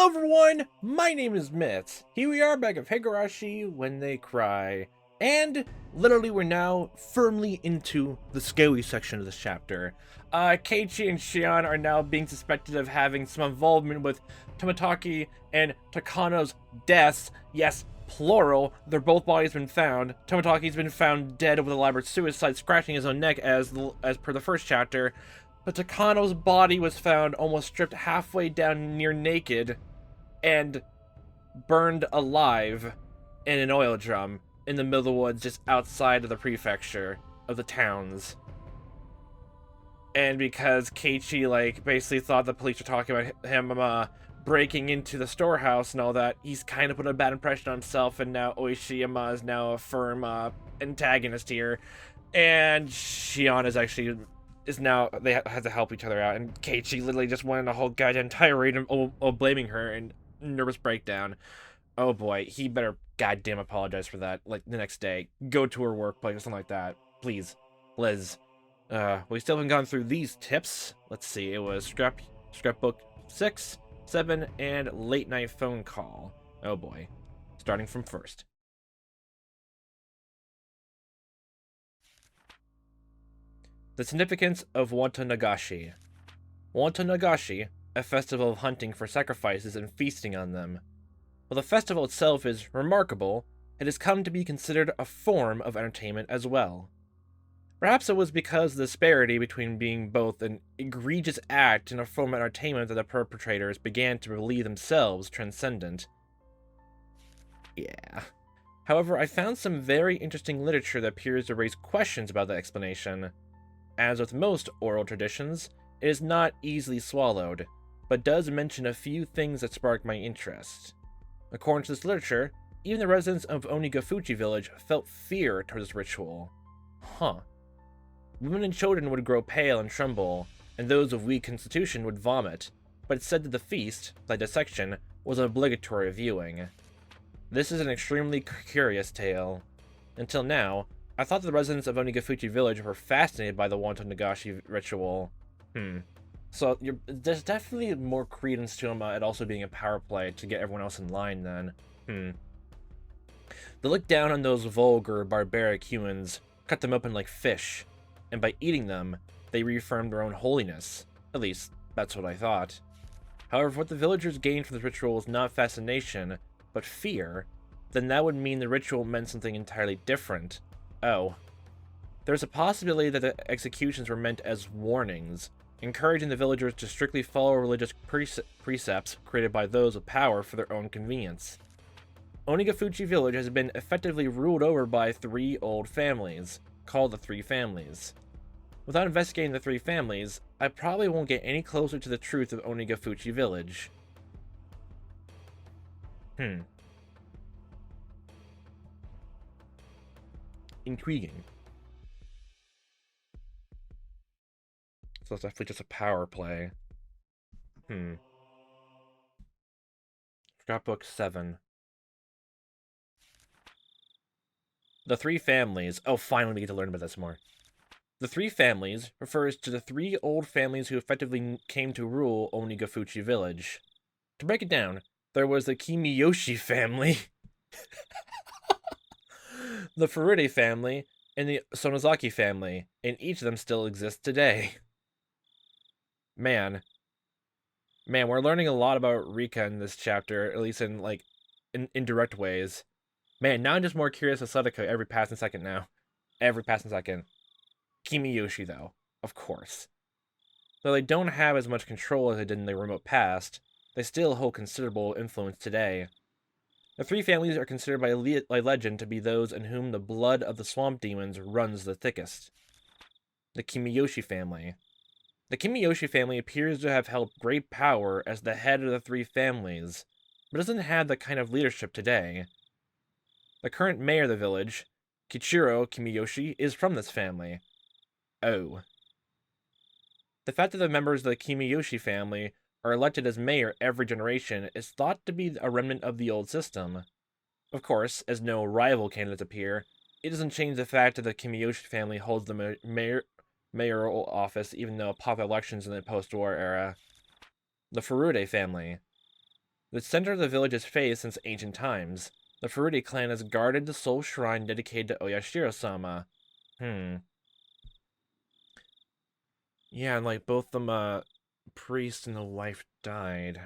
Hello everyone, my name is Mitz. Here we are back of Higurashi When They Cry. And literally we're now firmly into the scary section of this chapter. Keiichi and Shion are now being suspected of having some involvement with Tomotaki and Takano's deaths. Yes, plural. Their both bodies been found. Tomotaki's been found dead with elaborate suicide, scratching his own neck as per the first chapter. But Takano's body was found almost stripped halfway down near naked and burned alive in an oil drum in the middle of the woods just outside of the prefecture of the towns. And because Keiichi, basically thought the police were talking about him, breaking into the storehouse and all that, he's kind of put a bad impression on himself, and now Oishiyama is now a firm, antagonist here. And Shion is now, they have to help each other out, and Keiichi literally just went on a whole goddamn tirade of blaming her and nervous breakdown. Oh boy, he better goddamn apologize for that, the next day. Go to her workplace or something like that. Please. Liz. We still haven't gone through these tips. Let's see, it was scrapbook 6, 7, and late night phone call. Oh boy. Starting from first. The significance of Watanagashi. Watanagashi, a festival of hunting for sacrifices and feasting on them. While the festival itself is remarkable, it has come to be considered a form of entertainment as well. Perhaps it was because of the disparity between being both an egregious act and a form of entertainment that the perpetrators began to believe themselves transcendent. Yeah. However, I found some very interesting literature that appears to raise questions about the explanation. As with most oral traditions, it is not easily swallowed, but does mention a few things that spark my interest. According to this literature, even the residents of Onigafuchi village felt fear towards this ritual. Huh. Women and children would grow pale and tremble, and those of weak constitution would vomit, but it's said that the feast, like dissection, was an obligatory viewing. This is an extremely curious tale. Until now, I thought the residents of Onigafuchi village were fascinated by the Watanagashi ritual. So there's definitely more credence to him it also being a power play to get everyone else in line then. They look down on those vulgar, barbaric humans, cut them open like fish, and by eating them, they reaffirm their own holiness. At least, that's what I thought. However, what the villagers gained from this ritual is not fascination, but fear, then that would mean the ritual meant something entirely different. Oh. There's a possibility that the executions were meant as warnings, encouraging the villagers to strictly follow religious precepts created by those with power for their own convenience. Onigafuchi village has been effectively ruled over by 3 old families, called the Three Families. Without investigating the 3 families, I probably won't get any closer to the truth of Onigafuchi village. Intriguing. So it's definitely just a power play. Scrapbook 7. The 3 families. Oh, finally we get to learn about this more. The 3 families refers to the 3 old families who effectively came to rule Onigafuchi village. To break it down, there was the Kimiyoshi family, the Furude family, and the Sonozaki family, and each of them still exists today. Man, we're learning a lot about Rika in this chapter, at least in, in indirect ways. Man, now I'm just more curious of Sadako every passing second now. Every passing second. Kimiyoshi, though, of course. Though they don't have as much control as they did in the remote past, they still hold considerable influence today. The 3 families are considered by legend to be those in whom the blood of the swamp demons runs the thickest. The Kimiyoshi family. The Kimiyoshi family appears to have held great power as the head of the 3 families, but doesn't have that kind of leadership today. The current mayor of the village, Kichiro Kimiyoshi, is from this family. Oh. The fact that the members of the Kimiyoshi family are elected as mayor every generation is thought to be a remnant of the old system. Of course, as no rival candidates appear, it doesn't change the fact that the Kimiyoshi family holds the mayoral office even though popular elections in the post-war era. The Furude family. The center of the village is faith since ancient times. The Furude clan has guarded the sole shrine dedicated to Oyashiro-sama. Yeah, and like both the priest and the wife died.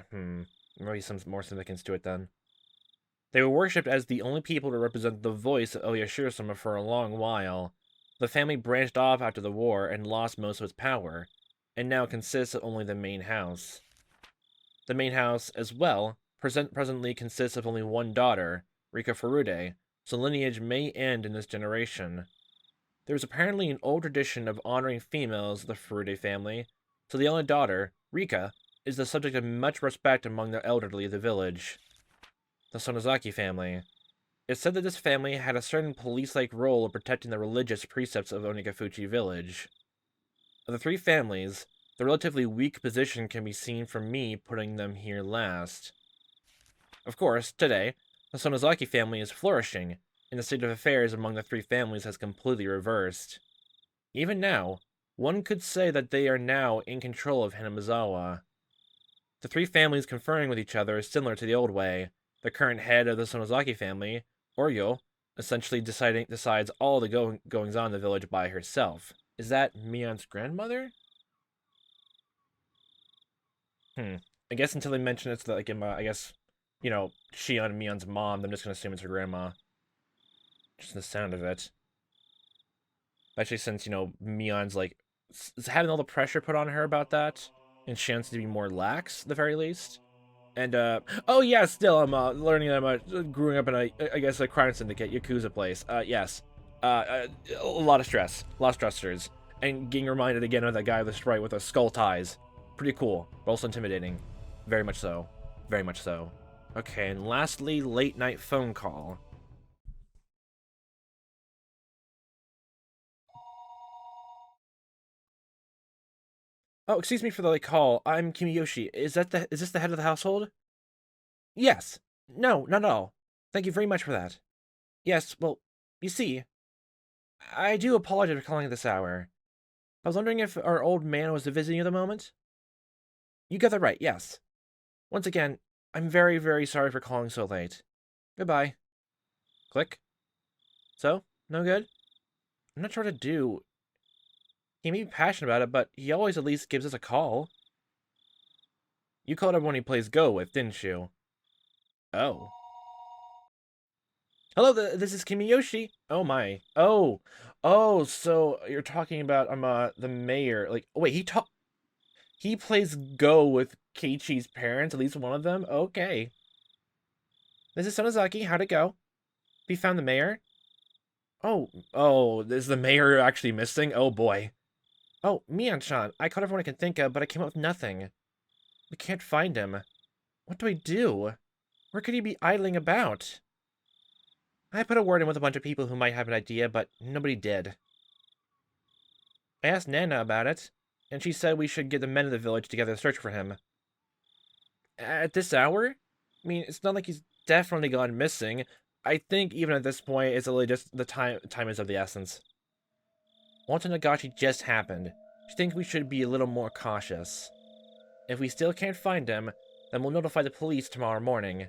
Maybe some more significance to it then. They were worshipped as the only people to represent the voice of Oyashiro-sama for a long while. The family branched off after the war and lost most of its power, and now consists of only the main house. The main house, as well, presently consists of only one daughter, Rika Furude, so lineage may end in this generation. There is apparently an old tradition of honoring females of the Furude family, so the only daughter, Rika, is the subject of much respect among the elderly of the village. The Sonozaki family. It's said that this family had a certain police-like role of protecting the religious precepts of Onikafuchi village. Of the three families, the relatively weak position can be seen from me putting them here last. Of course, today, the Sonozaki family is flourishing, and the state of affairs among the three families has completely reversed. Even now, one could say that they are now in control of Hinamizawa. The three families conferring with each other is similar to the old way. The current head of the Sonozaki family, Oryo, essentially decides all the goings-on in the village by herself. Is that Mion's grandmother? I guess until they mention it's like I guess, Shion and Mion's mom, I'm just gonna assume it's her grandma. Just the sound of it. Especially since, Mion's like having all the pressure put on her about that, and Shion's to be more lax, at the very least. And, oh yeah, still, I'm, learning that I'm, growing up in I guess, a crime syndicate, Yakuza place. Yes. A lot of stress. A lot of stressors. And getting reminded again of that guy with the sprite with the skull ties. Pretty cool, but also intimidating. Very much so. Very much so. Okay, and lastly, late night phone call. Oh, excuse me for the late call. I'm Kimiyoshi. Is this the head of the household? Yes. No, not at all. Thank you very much for that. Yes, well, you see, I do apologize for calling at this hour. I was wondering if our old man was visiting you at the moment? You got that right, yes. Once again, I'm very, very sorry for calling so late. Goodbye. Click. So? No good? I'm not sure what to do. He may be passionate about it, but he always at least gives us a call. You called everyone he plays Go with, didn't you? Oh. Hello, this is Kimiyoshi. Oh my. Oh, so you're talking about the mayor. Like, wait, he plays Go with Keiichi's parents, at least one of them? Okay. This is Sonozaki, how'd it go? Have you found the mayor? Oh, is the mayor actually missing? Oh boy. Oh, Mian-chan, I called everyone I can think of, but I came up with nothing. We can't find him. What do I do? Where could he be idling about? I put a word in with a bunch of people who might have an idea, but nobody did. I asked Nana about it, and she said we should get the men of the village together to search for him. At this hour? I mean, it's not like he's definitely gone missing. I think even at this point, it's really just the time is of the essence. Once Nagashi just happened, I think we should be a little more cautious. If we still can't find him, then we'll notify the police tomorrow morning.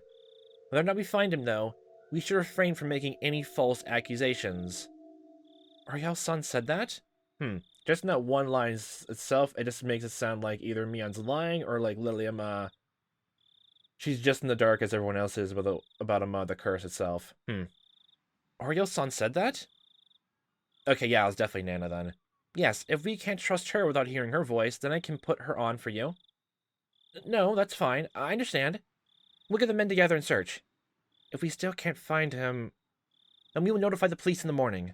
Whether or not we find him, though, we should refrain from making any false accusations. Ariel-san said that? Just in that one line itself, it just makes it sound like either Mion's lying or like Lilium, she's just in the dark as everyone else is about the curse itself. Ariel-san said that? Okay, yeah, it was definitely Nana then. Yes, if we can't trust her without hearing her voice, then I can put her on for you. No, that's fine. I understand. We'll get the men together and search. If we still can't find him, then we will notify the police in the morning.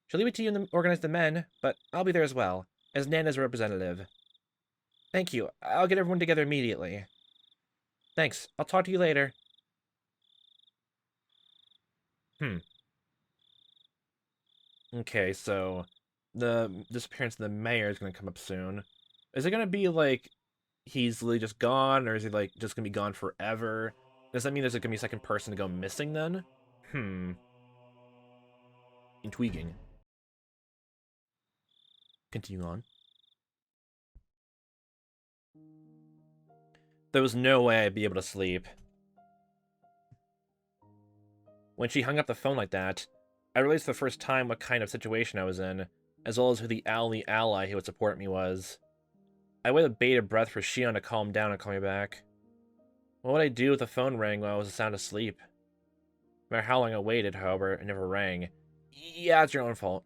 She'll leave it to you to organize the men, but I'll be there as well, as Nana's representative. Thank you. I'll get everyone together immediately. Thanks. I'll talk to you later. Okay, so the disappearance of the mayor is going to come up soon. Is it going to be like he's literally just gone, or is he like just going to be gone forever? Does that mean there's going to be a second person to go missing then? Intriguing. Continue on. There was no way I'd be able to sleep. When she hung up the phone like that, I realized for the first time what kind of situation I was in, as well as who the only ally who would support me was. I waited with bated breath for Shion to calm down and call me back. What would I do if the phone rang while I was sound asleep? No matter how long I waited, however, it never rang. Yeah, it's your own fault.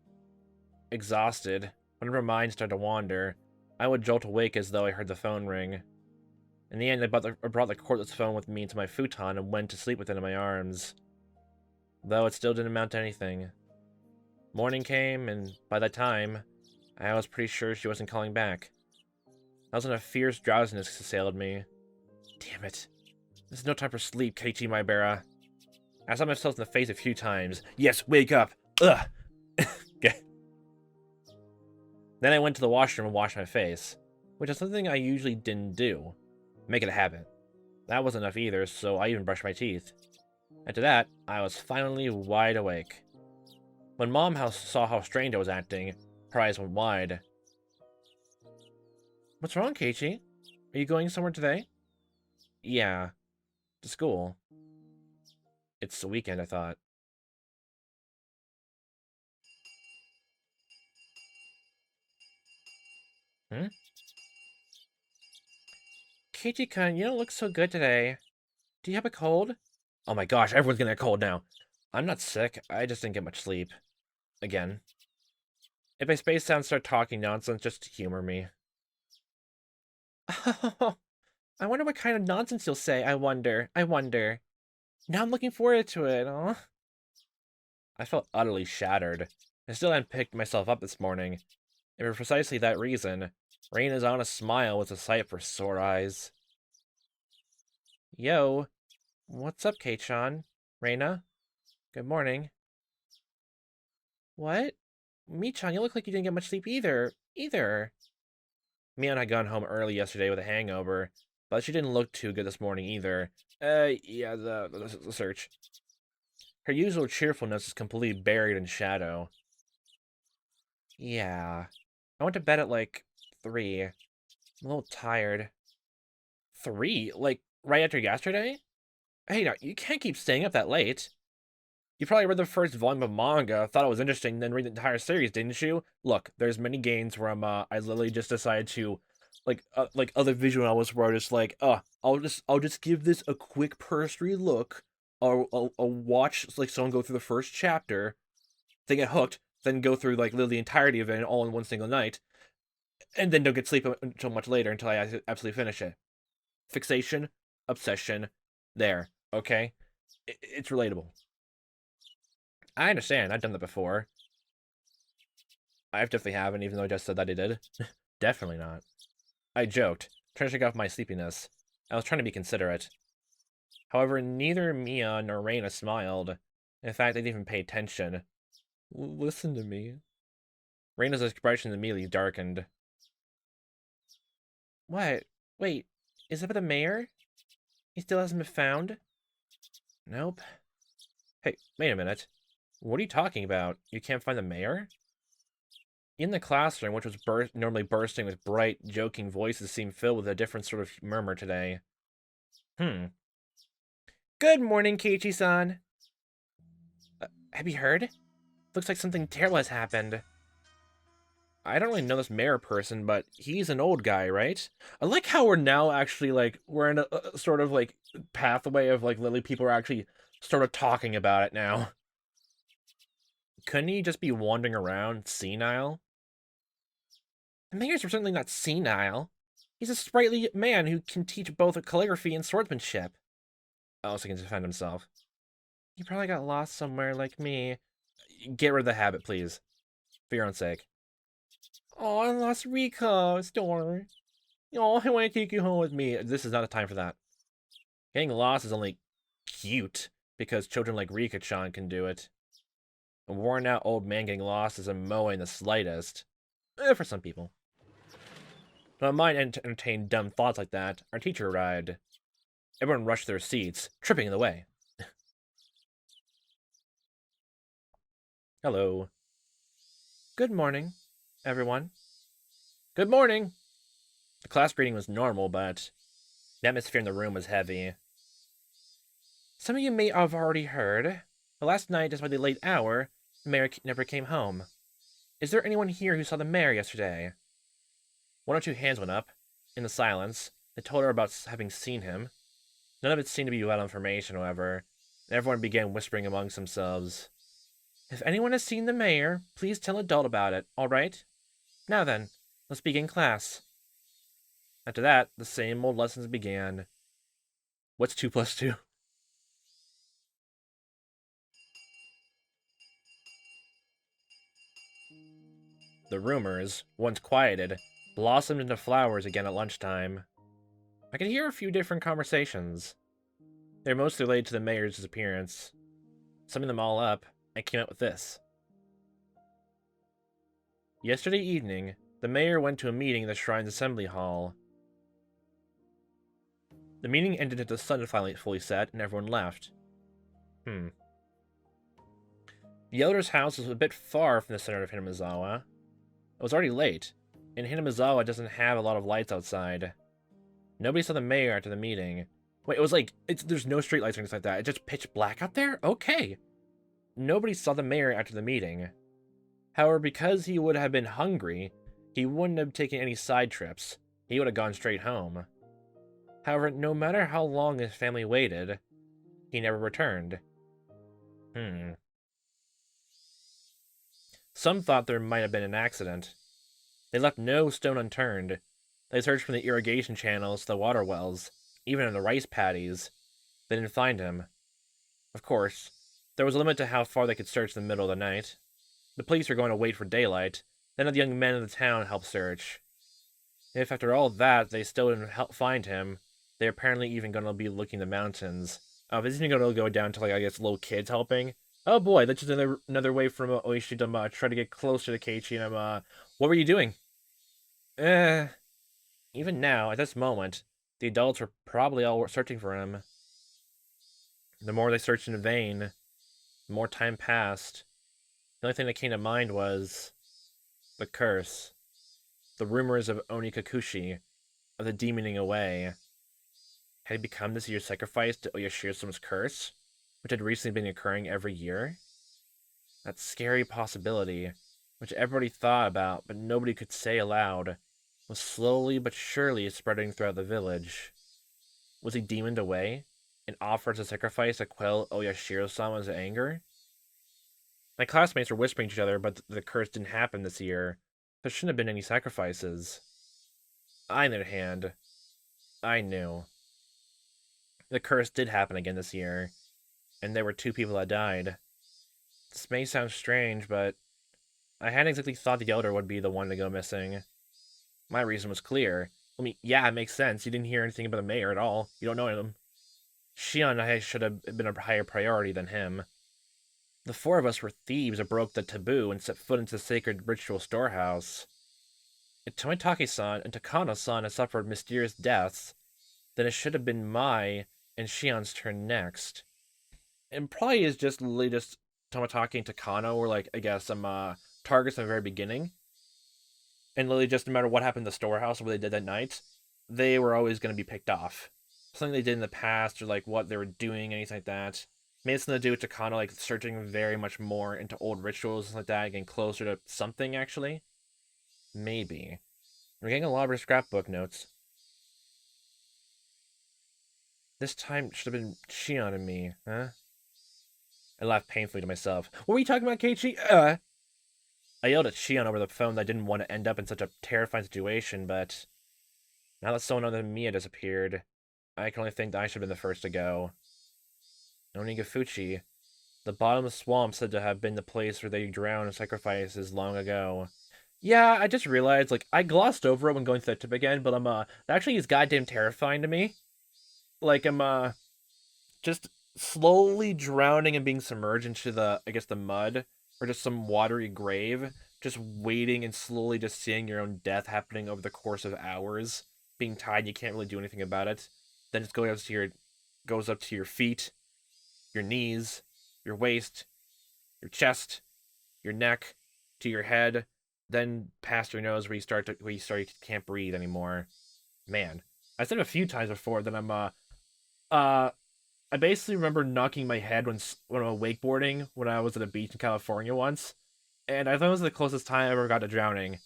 Exhausted, whenever my mind started to wander, I would jolt awake as though I heard the phone ring. In the end, I brought the cordless phone with me into my futon and went to sleep with it in my arms. Though it still didn't amount to anything. Morning came, and by that time, I was pretty sure she wasn't calling back. That was when a fierce drowsiness assailed me. Damn it. This is no time for sleep, Keiichi Maebara. I saw myself in the face a few times. Yes, wake up! Ugh! Okay. Then I went to the washroom and washed my face, which is something I usually didn't do. Make it a habit. That wasn't enough either, so I even brushed my teeth. After that, I was finally wide awake. When Mom saw how strange I was acting, her eyes went wide. What's wrong, Keiichi? Are you going somewhere today? Yeah, to school. It's the weekend, I thought. Hmm? Keiichi-kun, you don't look so good today. Do you have a cold? Oh my gosh, everyone's getting a cold now. I'm not sick, I just didn't get much sleep. Again. If my space sounds start talking nonsense, just humor me. Oh, I wonder what kind of nonsense you'll say, I wonder. Now I'm looking forward to it, huh? I felt utterly shattered. I still hadn't picked myself up this morning. And for precisely that reason, Reina's honest smile was a sight for sore eyes. Yo, what's up, Kei-chan? Reina? Good morning. What? Mi-chan, you look like you didn't get much sleep either. Mion had gone home early yesterday with a hangover, but she didn't look too good this morning either. Yeah, the search. Her usual cheerfulness is completely buried in shadow. Yeah. I went to bed at, like, 3. I'm a little tired. 3? Like, right after yesterday? Hey, now, you can't keep staying up that late. You probably read the first volume of manga, thought it was interesting, then read the entire series, didn't you? Look, there's many gains where I literally just decided to, like other visual novels where I just like, I'll just give this a quick cursory look. I'll watch like someone go through the first chapter, then get hooked, then go through like literally the entirety of it all in one single night, and then don't get sleep until much later until I absolutely finish it. Fixation, obsession, there. Okay, it's relatable. I understand. I've done that before. I definitely haven't, even though I just said that I did. Definitely not. I joked, trying to shake off my sleepiness. I was trying to be considerate. However, neither Mia nor Reina smiled. In fact, they didn't even pay attention. Listen to me. Reina's expression immediately darkened. What? Wait, is it about the mayor? He still hasn't been found? Nope. Hey, wait a minute. What are you talking about? You can't find the mayor? In the classroom, which was normally bursting with bright, joking voices, seemed filled with a different sort of murmur today. Good morning, Keiichi-san. Have you heard? Looks like something terrible has happened. I don't really know this mayor person, but he's an old guy, right? I like how we're now actually, like, we're in a sort of, like, pathway of, like, literally people are actually sort of talking about it now. Couldn't he just be wandering around, senile? The mayor's certainly not senile. He's a sprightly man who can teach both calligraphy and swordsmanship. Oh, so he can defend himself. He probably got lost somewhere like me. Get rid of the habit, please. For your own sake. Oh, I lost Rika, Storm. Oh, I want to take you home with me. This is not the time for that. Getting lost is only cute, because children like Rika-chan can do it. A worn-out old man getting lost isn't moe in the slightest. For some people. When my mind entertained dumb thoughts like that, our teacher arrived. Everyone rushed to their seats, tripping in the way. Hello. Good morning, everyone. Good morning! The class greeting was normal, but The atmosphere in the room was heavy. Some of you may have already heard, but last night, despite the late hour, the mayor never came home. Is there anyone here who saw the mayor yesterday? One or two hands went up. In the silence, they told her about having seen him. None of it seemed to be valid information, however, and everyone began whispering amongst themselves. If anyone has seen the mayor, please tell an adult about it, all right? Now then, let's begin class. After that, the same old lessons began. What's 2 plus 2? The rumors, once quieted, blossomed into flowers again at lunchtime. I could hear a few different conversations. They were mostly related to the mayor's disappearance. Summing them all up, I came up with this. Yesterday evening, the mayor went to a meeting in the Shrine's Assembly Hall. The meeting ended as the sun had finally fully set, and everyone left. The Elder's house was a bit far from the center of Hinamizawa. It was already late, and Hinamizawa doesn't have a lot of lights outside. Nobody saw the mayor after the meeting. Wait, it was like, there's no street lights or anything like that. It's just pitch black out there? Okay. Nobody saw the mayor after the meeting. However, because he would have been hungry, he wouldn't have taken any side trips. He would have gone straight home. However, no matter how long his family waited, he never returned. Some thought there might have been an accident. They left no stone unturned. They searched from the irrigation channels to the water wells, even in the rice paddies. They didn't find him. Of course, there was a limit to how far they could search in the middle of the night. The police were going to wait for daylight, then the young men of the town helped search. If after all that they still didn't find him, they're apparently even going to be looking in the mountains. This isn't going to go down to, like, I guess, little kids helping. Oh boy, that's just another way from Oishi to try to get closer to Keiichi, and what were you doing? Even now, at this moment, the adults were probably all searching for him. The more they searched in vain, the more time passed. The only thing that came to mind was the curse. The rumors of Onikakushi, of the demoning away. Had he become this year's sacrifice to Oyashiro-sama's curse, which had recently been occurring every year? That scary possibility, which everybody thought about but nobody could say aloud, was slowly but surely spreading throughout the village. Was he demoned away, and offered as a sacrifice to quell Oyashiro-sama's anger? My classmates were whispering to each other, but the curse didn't happen this year. There shouldn't have been any sacrifices. On the other hand, I knew. The curse did happen again this year, and there were 2 people that died. This may sound strange, but I hadn't exactly thought the Elder would be the one to go missing. My reason was clear. I mean, yeah, it makes sense. You didn't hear anything about the mayor at all. You don't know him. Shion and I should have been a higher priority than him. The 4 of us were thieves that broke the taboo and set foot into the sacred ritual storehouse. If Tomitake-san and Takano-san had suffered mysterious deaths, then it should have been my and Shion's turn next. And probably is just literally just Tomitake and Takano were, like, I guess, some targets from the very beginning. And literally just no matter what happened in the storehouse or what they did that night, they were always going to be picked off. Something they did in the past, or like what they were doing, anything like that. Maybe it's something to do with Takano, like, searching very much more into old rituals and like that, getting closer to something, actually. Maybe. We're getting a lot of scrapbook notes. This time should have been Shion and me, huh? I laughed painfully to myself. What were you talking about, Keiichi? I yelled at Shion over the phone that I didn't want to end up in such a terrifying situation, but now that someone other than me had disappeared, I can only think that I should have been the first to go. Onigafuchi, the bottomless swamp, said to have been the place where they drowned sacrifices long ago. Yeah, I just realized, like, I glossed over it when going through that tip again, but that actually is goddamn terrifying to me. Like, I'm, just slowly drowning and being submerged into the, I guess, the mud, or just some watery grave, just waiting and slowly just seeing your own death happening over the course of hours, being tied, you can't really do anything about it, then it's goes up to your feet, your knees, your waist, your chest, your neck, to your head, then past your nose where you can't breathe anymore. Man, I said a few times before that uh, I basically remember knocking my head when I was wakeboarding when I was at a beach in California once, and I thought it was the closest time I ever got to drowning.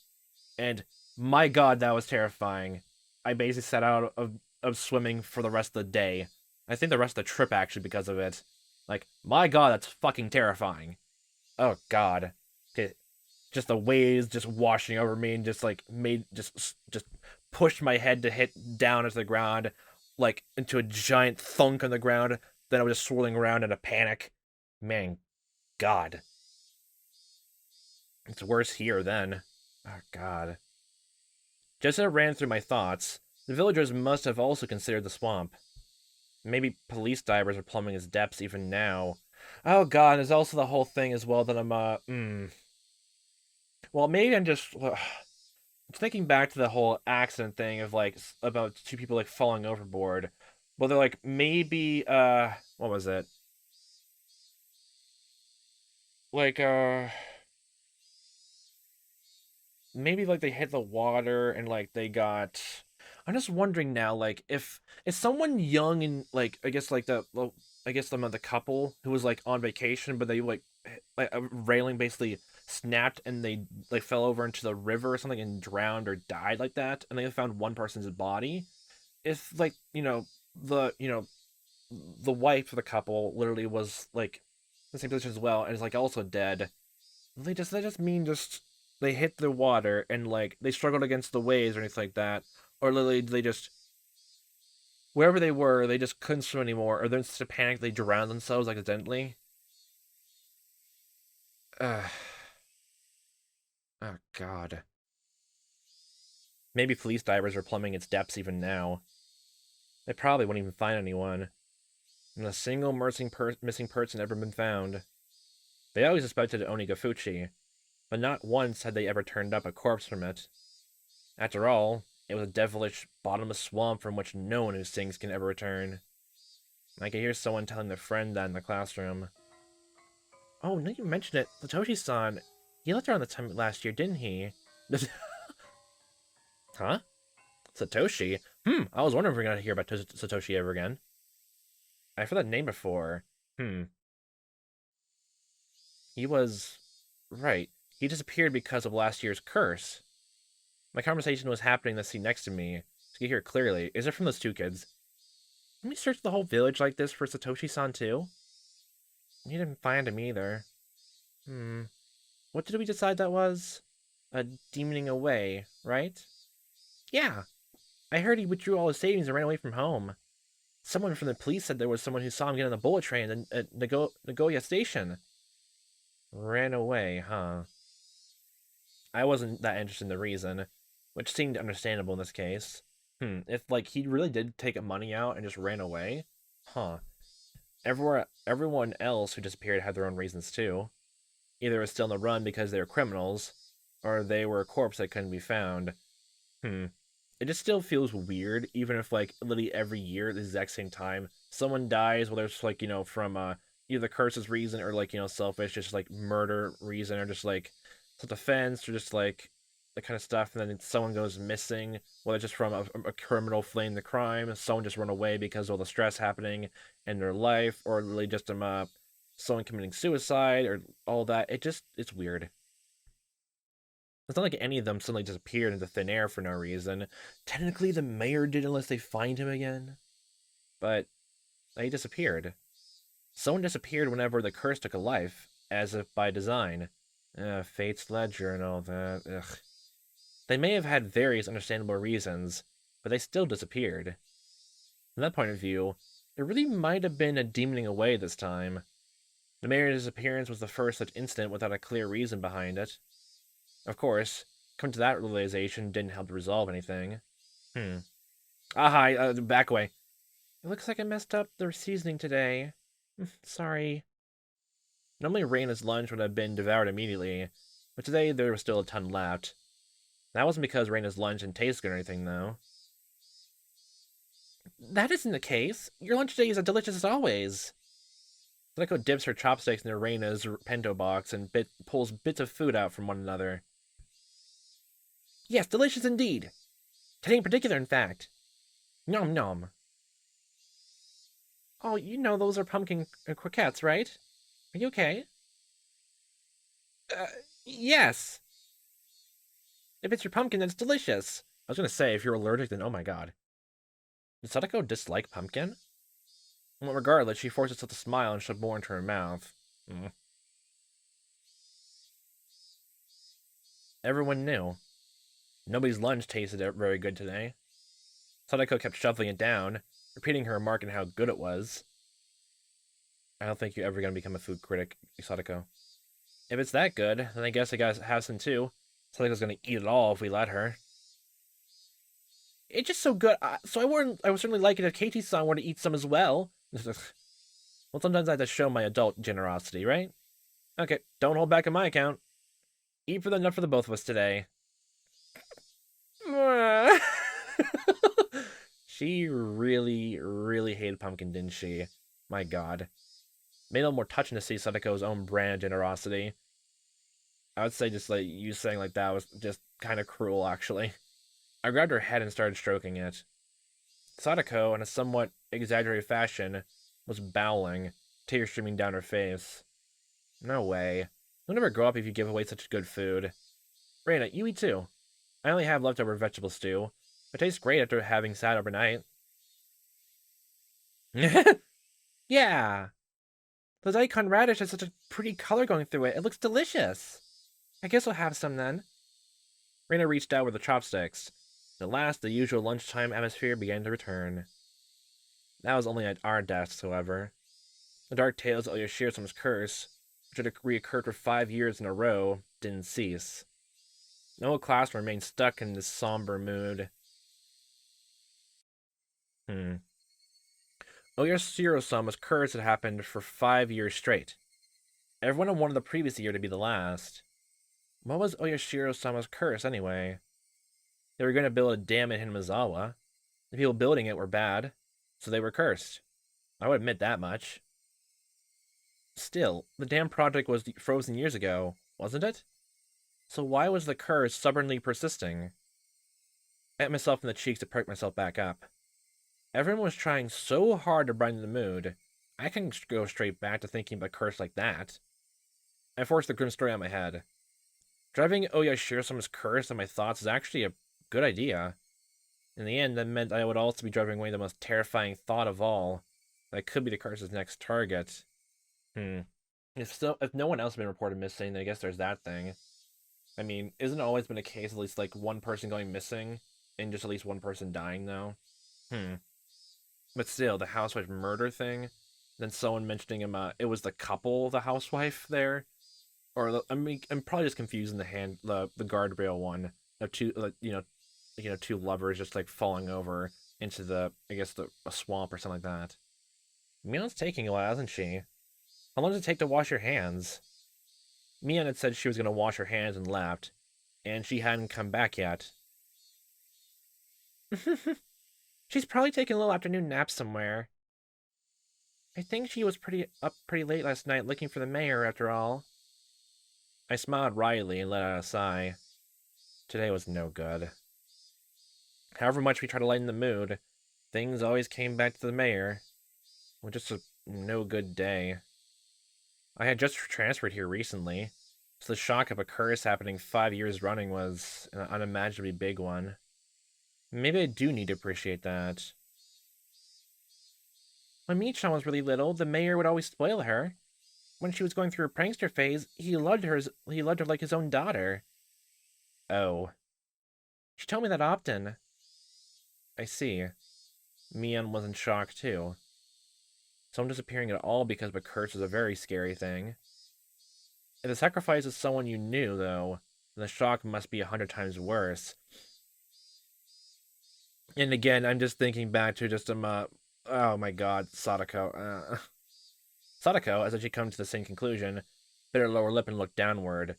And my God, that was terrifying. I basically set out of swimming for the rest of the day. I think the rest of the trip actually because of it. Like, my God, that's fucking terrifying. Oh God. Okay, just the waves just washing over me and just like made just pushed my head to hit down into the ground, like into a giant thunk on the ground. Then I was just swirling around in a panic. Man, God, it's worse here then. Oh God. Just as it ran through my thoughts, the villagers must have also considered the swamp. Maybe police divers are plumbing its depths even now. Oh God, there's also the whole thing as well that well, maybe I'm just thinking back to the whole accident thing of like about two people like falling overboard. Well, they're like maybe what was it? Like maybe like they hit the water and like they got. I'm just wondering now, like if someone young and like I guess like I guess the couple who was like on vacation, but they like a railing basically snapped and they like fell over into the river or something and drowned or died like that, and they found one person's body. If like the wife of the couple literally was like in the same position as well and is like also dead, they just mean just they hit the water and like they struggled against the waves or anything like that, or literally they just wherever they were they just couldn't swim anymore, or then in such a panic they drowned themselves accidentally. Ugh. Oh God. Maybe police divers are plumbing its depths even now. They probably won't even find anyone. Not a single missing person ever been found. They always suspected Onigafuchi, but not once had they ever turned up a corpse from it. After all, it was a devilish, bottomless swamp from which no one who sings can ever return. I could hear someone telling their friend that in the classroom. Oh, now you mentioned it, Satoshi-san. He left around the time last year, didn't he? Huh? Satoshi? I was wondering if we're gonna hear about Satoshi ever again. I've heard that name before. Hmm. He was... Right. He disappeared because of last year's curse. My conversation was happening in the seat next to me. So you hear it clearly. Is it from those two kids? Can we search the whole village like this for Satoshi-san too? We didn't find him either. Hmm. What did we decide that was? A demoning away, right? Yeah. I heard he withdrew all his savings and ran away from home. Someone from the police said there was someone who saw him get on the bullet train at Nagoya Station. Ran away, huh? I wasn't that interested in the reason, which seemed understandable in this case. If like he really did take money out and just ran away, huh? Everyone else who disappeared had their own reasons too. Either it was still on the run because they were criminals, or they were a corpse that couldn't be found. Hmm. It just still feels weird, even if like literally every year at the exact same time someone dies, whether it's like from either curses reason or like selfish, just like murder reason or just like self-defense or just like that kind of stuff, and then someone goes missing, whether just from a criminal fleeing the crime, someone just run away because of all the stress happening in their life, or literally just someone committing suicide or all that. It's weird. It's not like any of them suddenly disappeared into thin air for no reason. Technically, the mayor did unless they find him again. But they disappeared. Someone disappeared whenever the curse took a life, as if by design. Fate's ledger and all that. Ugh. They may have had various understandable reasons, but they still disappeared. From that point of view, it really might have been a demoning away this time. The mayor's disappearance was the first such incident without a clear reason behind it. Of course, coming to that realization didn't help to resolve anything. Hi, back away. It looks like I messed up the seasoning today. Sorry. Normally Reina's lunch would have been devoured immediately, but today there was still a ton left. That wasn't because Reina's lunch didn't taste good or anything, though. That isn't the case. Your lunch today is as delicious as always. Seneko dips her chopsticks into Reina's bento box and pulls bits of food out from one another. Yes, delicious indeed. Today in particular, in fact. Nom nom. Oh, you know those are pumpkin croquettes, right? Are you okay? Uh, yes. If it's your pumpkin, that's delicious. I was gonna say, if you're allergic, then oh my god. Does Sadako dislike pumpkin? Well, regardless, she forced herself to smile and shoved more into her mouth. Mm. Everyone knew. Nobody's lunch tasted very good today. Sadako kept shoveling it down, repeating her remark on how good it was. I don't think you're ever gonna become a food critic, Sadako. If it's that good, then I guess I gotta have some too. Sadako's gonna eat it all if we let her. It's just so good. So I would certainly like it if Keiichi-san were to eat some as well. Well, sometimes I have to show my adult generosity, right? Okay, don't hold back on my account. Eat for the enough for the both of us today. She really, really hated pumpkin, didn't she? My god. Made it a little more touching to see Sadako's own brand of generosity. I would say just like you saying like that was just kind of cruel, actually. I grabbed her head and started stroking it. Sadako, in a somewhat exaggerated fashion, was bowling, tears streaming down her face. No way. You'll never grow up if you give away such good food. Reina, you eat too. I only have leftover vegetable stew. It tastes great after having sat overnight. Yeah! The daikon radish has such a pretty color going through it. It looks delicious. I guess we'll have some then. Reina reached out with the chopsticks. At last, the usual lunchtime atmosphere began to return. That was only at our desks, however. The dark tales of Oyashiro-sama's curse, which had reoccurred for 5 years in a row, didn't cease. No class remained stuck in this somber mood. Oyashiro-sama's curse had happened for 5 years straight. Everyone had wanted the previous year to be the last. What was Oyashiro-sama's curse, anyway? They were going to build a dam in Hinamizawa. The people building it were bad, so they were cursed. I would admit that much. Still, the dam project was frozen years ago, wasn't it? So why was the curse stubbornly persisting? I hit myself in the cheeks to perk myself back up. Everyone was trying so hard to brighten the mood. I can go straight back to thinking of a curse like that. I forced the grim story out of my head. Driving Oyashiro-sama's curse in my thoughts is actually a good idea. In the end, that meant I would also be driving away the most terrifying thought of all. That could be the curse's next target. If no one else has been reported missing, then I guess there's that thing. I mean, isn't it always been a case of at least like one person going missing and just at least one person dying though? But still, the housewife murder thing. Then someone mentioning him. It was the couple, the housewife there, or I mean, I'm probably just confusing the guardrail one of two, two lovers just like falling over into a swamp or something like that. Mion's taking a while, hasn't she? How long does it take to wash your hands? Mion had said she was going to wash her hands and left, and she hadn't come back yet. She's probably taking a little afternoon nap somewhere. I think she was up pretty late last night looking for the mayor, after all. I smiled wryly and let out a sigh. Today was no good. However much we tried to lighten the mood, things always came back to the mayor. It was just a no good day. I had just transferred here recently, so the shock of a curse happening 5 years running was an unimaginably big one. Maybe I do need to appreciate that. When Michan was really little, the mayor would always spoil her. When she was going through her prankster phase, he loved her like his own daughter. Oh. She told me that often. I see. Mion was in shock, too. Someone disappearing at all because of a curse is a very scary thing. If the sacrifice is someone you knew, though, then the shock must be 100 times worse. And again, I'm just thinking back to oh my god, Sadako. Sadako, as she comes to the same conclusion, bit her lower lip and looked downward.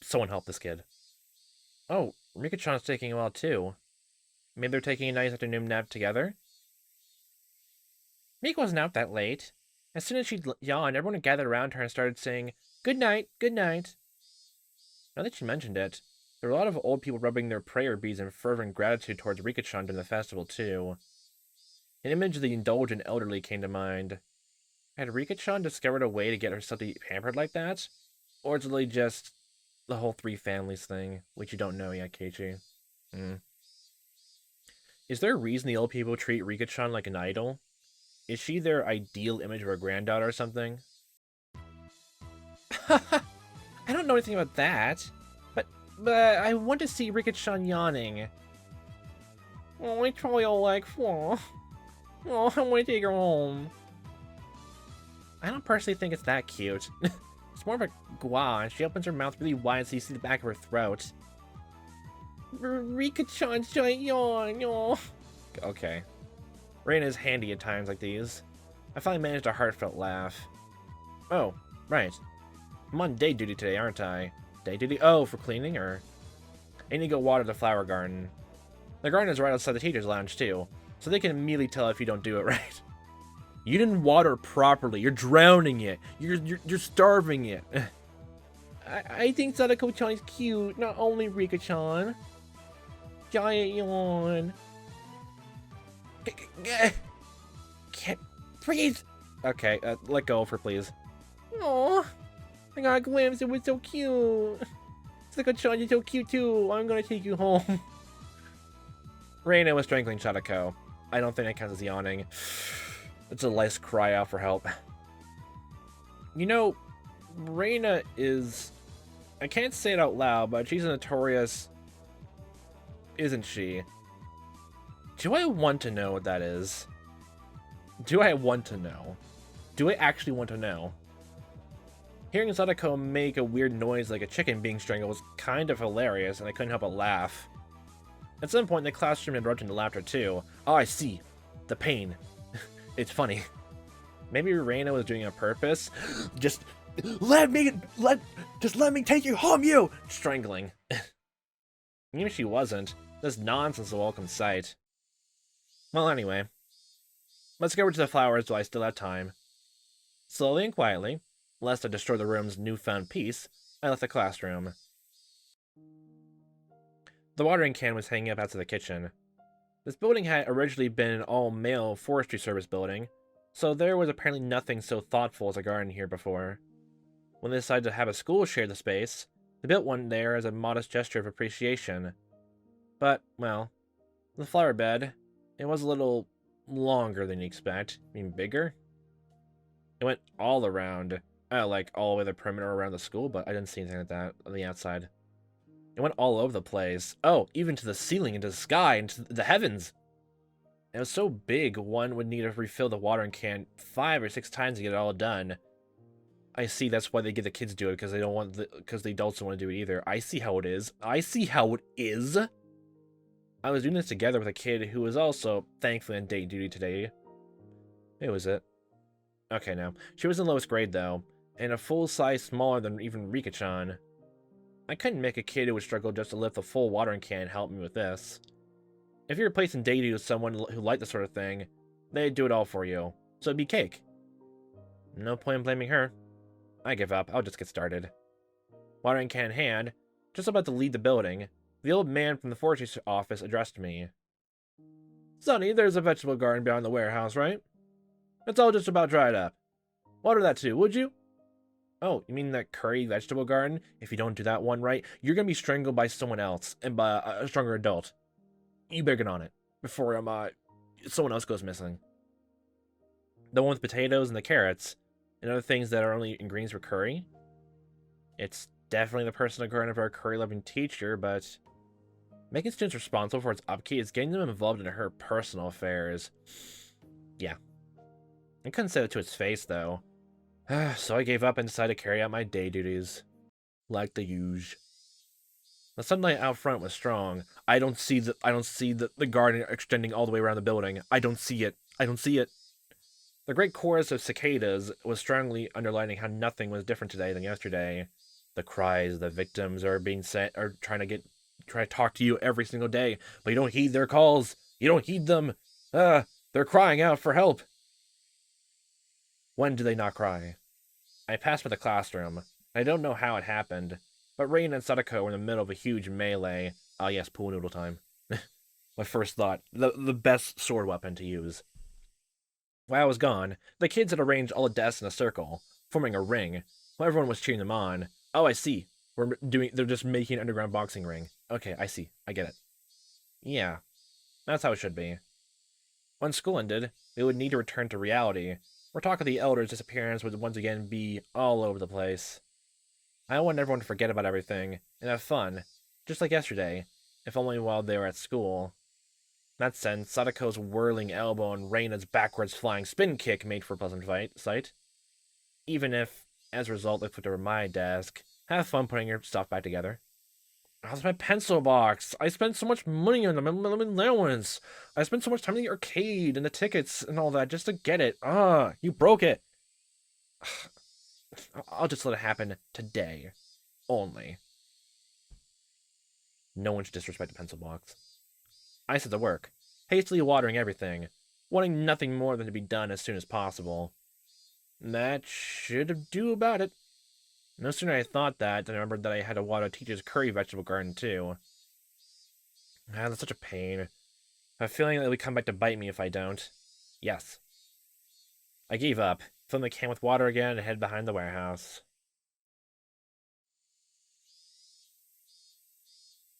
Someone help this kid. Oh, Rika-chan's taking a while too. Maybe they're taking a nice afternoon nap together? Mika wasn't out that late. As soon as she yawned, everyone gathered around her and started saying, "Good night, good night." Now that she mentioned it, There were a lot of old people rubbing their prayer beads in fervent gratitude towards Rikichan during the festival, too. An image of the indulgent elderly came to mind. Had Rikichan discovered a way to get herself to be pampered like that? Or is it really just the whole three families thing, which you don't know yet, Keiichi? Is there a reason the old people treat Rikichan like an idol? Is she their ideal image of a granddaughter or something? I don't know anything about that. But I want to see Rikichan yawning. Oh, it's probably all like, oh, I want to take her home. I don't personally think it's that cute. It's more of a gua, and she opens her mouth really wide so you see the back of her throat. Rikichan's giant yawn, oh. Okay. Reina is handy at times like these. I finally managed a heartfelt laugh. Oh, right. I'm on day duty today, aren't I? Day duty? Oh, for cleaning, or? I need to go water the flower garden. The garden is right outside the teacher's lounge, too, so they can immediately tell if you don't do it right. You didn't water properly. You're drowning it. You're starving it. I think Sadako-chan is cute, not only Rika-chan. Giant yawn. Can't breathe. Okay, let go of her, please. Aww. I got a glimpse. It was so cute. Sadako-chan, you're so cute too. I'm gonna take you home. Reina was strangling Sadako. I don't think that counts as yawning. It's a nice cry out for help. You know, Reina is... I can't say it out loud, but she's a notorious... Isn't she? Do I want to know what that is? Do I want to know? Do I actually want to know? Hearing Sadako make a weird noise like a chicken being strangled was kind of hilarious, and I couldn't help but laugh. At some point, the classroom erupted into laughter too. Oh, I see. The pain. It's funny. Maybe Reina was doing it on purpose. Just let me take you home, you! Strangling. Even if she wasn't, this nonsense is a welcome sight. Well, anyway. Let's go over to the flowers while I still have time. Slowly and quietly, lest I destroy the room's newfound peace, I left the classroom. The watering can was hanging up outside the kitchen. This building had originally been an all-male forestry service building, so there was apparently nothing so thoughtful as a garden here before. When they decided to have a school share the space, they built one there as a modest gesture of appreciation. But, well, the flower bed, it was a little longer than you expect. I mean, bigger? It went all around, like all the way the perimeter around the school, but I didn't see anything like that on the outside. It went all over the place. Oh, even to the ceiling, into the sky, into the heavens. It was so big, one would need to refill the watering can 5 or 6 times to get it all done. I see, that's why they get the kids to do it, because they don't want because the adults don't want to do it either. I see how it is. I see how it is. I was doing this together with a kid who was also, thankfully, on day duty today. Who was it? Okay, now. She was in lowest grade, though, and a full size smaller than even Rika-chan. I couldn't make a kid who would struggle just to lift a full watering can help me with this. If you're replacing day duty with someone who liked this sort of thing, they'd do it all for you. So it'd be cake. No point in blaming her. I give up. I'll just get started. Watering can in hand, just about to leave the building, the old man from the forestry office addressed me. Sonny, there's a vegetable garden behind the warehouse, right? It's all just about dried up. Water that too, would you? Oh, you mean that curry vegetable garden? If you don't do that one right, you're gonna be strangled by someone else, and by a stronger adult. You better get on it, before someone else goes missing. The one with potatoes and the carrots, and other things that are only ingredients for curry? It's definitely the personal garden of our curry-loving teacher, but making students responsible for its upkeep is getting them involved in her personal affairs. Yeah. I couldn't say it to his face, though. So I gave up and decided to carry out my day duties. Like the usual. The sunlight out front was strong. I don't see the garden extending all the way around the building. I don't see it. I don't see it. The great chorus of cicadas was strongly underlining how nothing was different today than yesterday. The cries of the victims are being sent, are trying to talk to you every single day, but you don't heed their calls. You don't heed them. They're crying out for help. When do they not cry? I passed by the classroom. I don't know how it happened, but Rain and Sadako were in the middle of a huge melee. Ah, yes, pool noodle time. My first thought, the best sword weapon to use. While I was gone, the kids had arranged all the desks in a circle, forming a ring, while everyone was cheering them on. Oh, I see. They're just making an underground boxing ring. Okay, I see. I get it. Yeah, that's how it should be. When school ended, we would need to return to reality, where talk of the elders' disappearance would once again be all over the place. I wanted everyone to forget about everything and have fun, just like yesterday, if only while they were at school. In that sense, Sadako's whirling elbow and Reina's backwards flying spin kick made for a pleasant sight. Even if, as a result, they flipped over my desk, have fun putting your stuff back together. How's my pencil box? I spent so much money on them, allowance. I spent so much time in the arcade and the tickets and all that just to get it. You broke it. I'll just let it happen today. Only. No one should disrespect the pencil box. I set to work, hastily watering everything, wanting nothing more than to be done as soon as possible. That should do about it. No sooner I thought that than I remembered that I had to water a teacher's curry vegetable garden too. That's such a pain. I have a feeling that it would come back to bite me if I don't. Yes. I gave up, filled the can with water again, and headed behind the warehouse.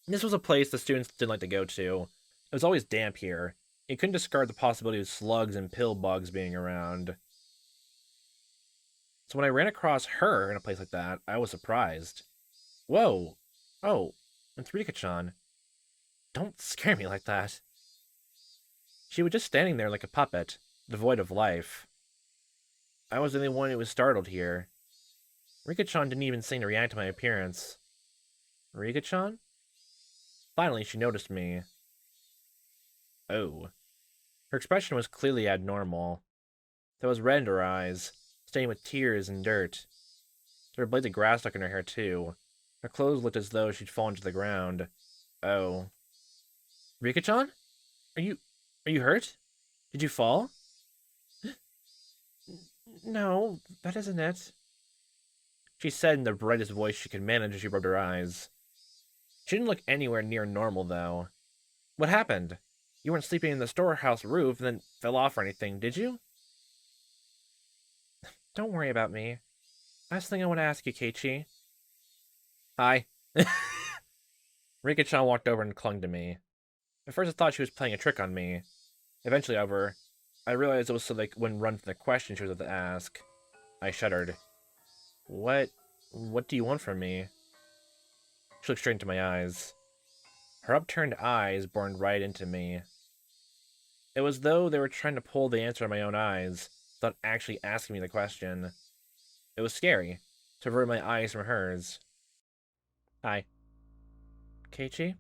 This was a place the students didn't like to go to. It was always damp here. You couldn't discard the possibility of slugs and pill bugs being around. So when I ran across her in a place like that, I was surprised. Whoa! Oh, it's Rika-chan. Don't scare me like that. She was just standing there like a puppet, devoid of life. I was the only one who was startled here. Rika-chan didn't even seem to react to my appearance. Rika-chan? Finally, she noticed me. Oh. Her expression was clearly abnormal. There was red in her eyes, stained with tears and dirt. There were blades of grass stuck in her hair, too. Her clothes looked as though she'd fallen to the ground. Oh. Rika-chan? Are you hurt? Did you fall? No, that isn't it. She said in the brightest voice she could manage as she rubbed her eyes. She didn't look anywhere near normal, though. What happened? You weren't sleeping in the storehouse roof and then fell off or anything, did you? Don't worry about me. Last thing I want to ask you, Keiichi. Hi. Rika-chan walked over and clung to me. At first I thought she was playing a trick on me. Eventually, however, I realized it was so they wouldn't run from the question she was about to ask. I shuddered. What do you want from me? She looked straight into my eyes. Her upturned eyes bored right into me. It was as though they were trying to pull the answer out of my own eyes, without actually asking me the question. It was scary, to avert my eyes from hers. Hi. Keiichi?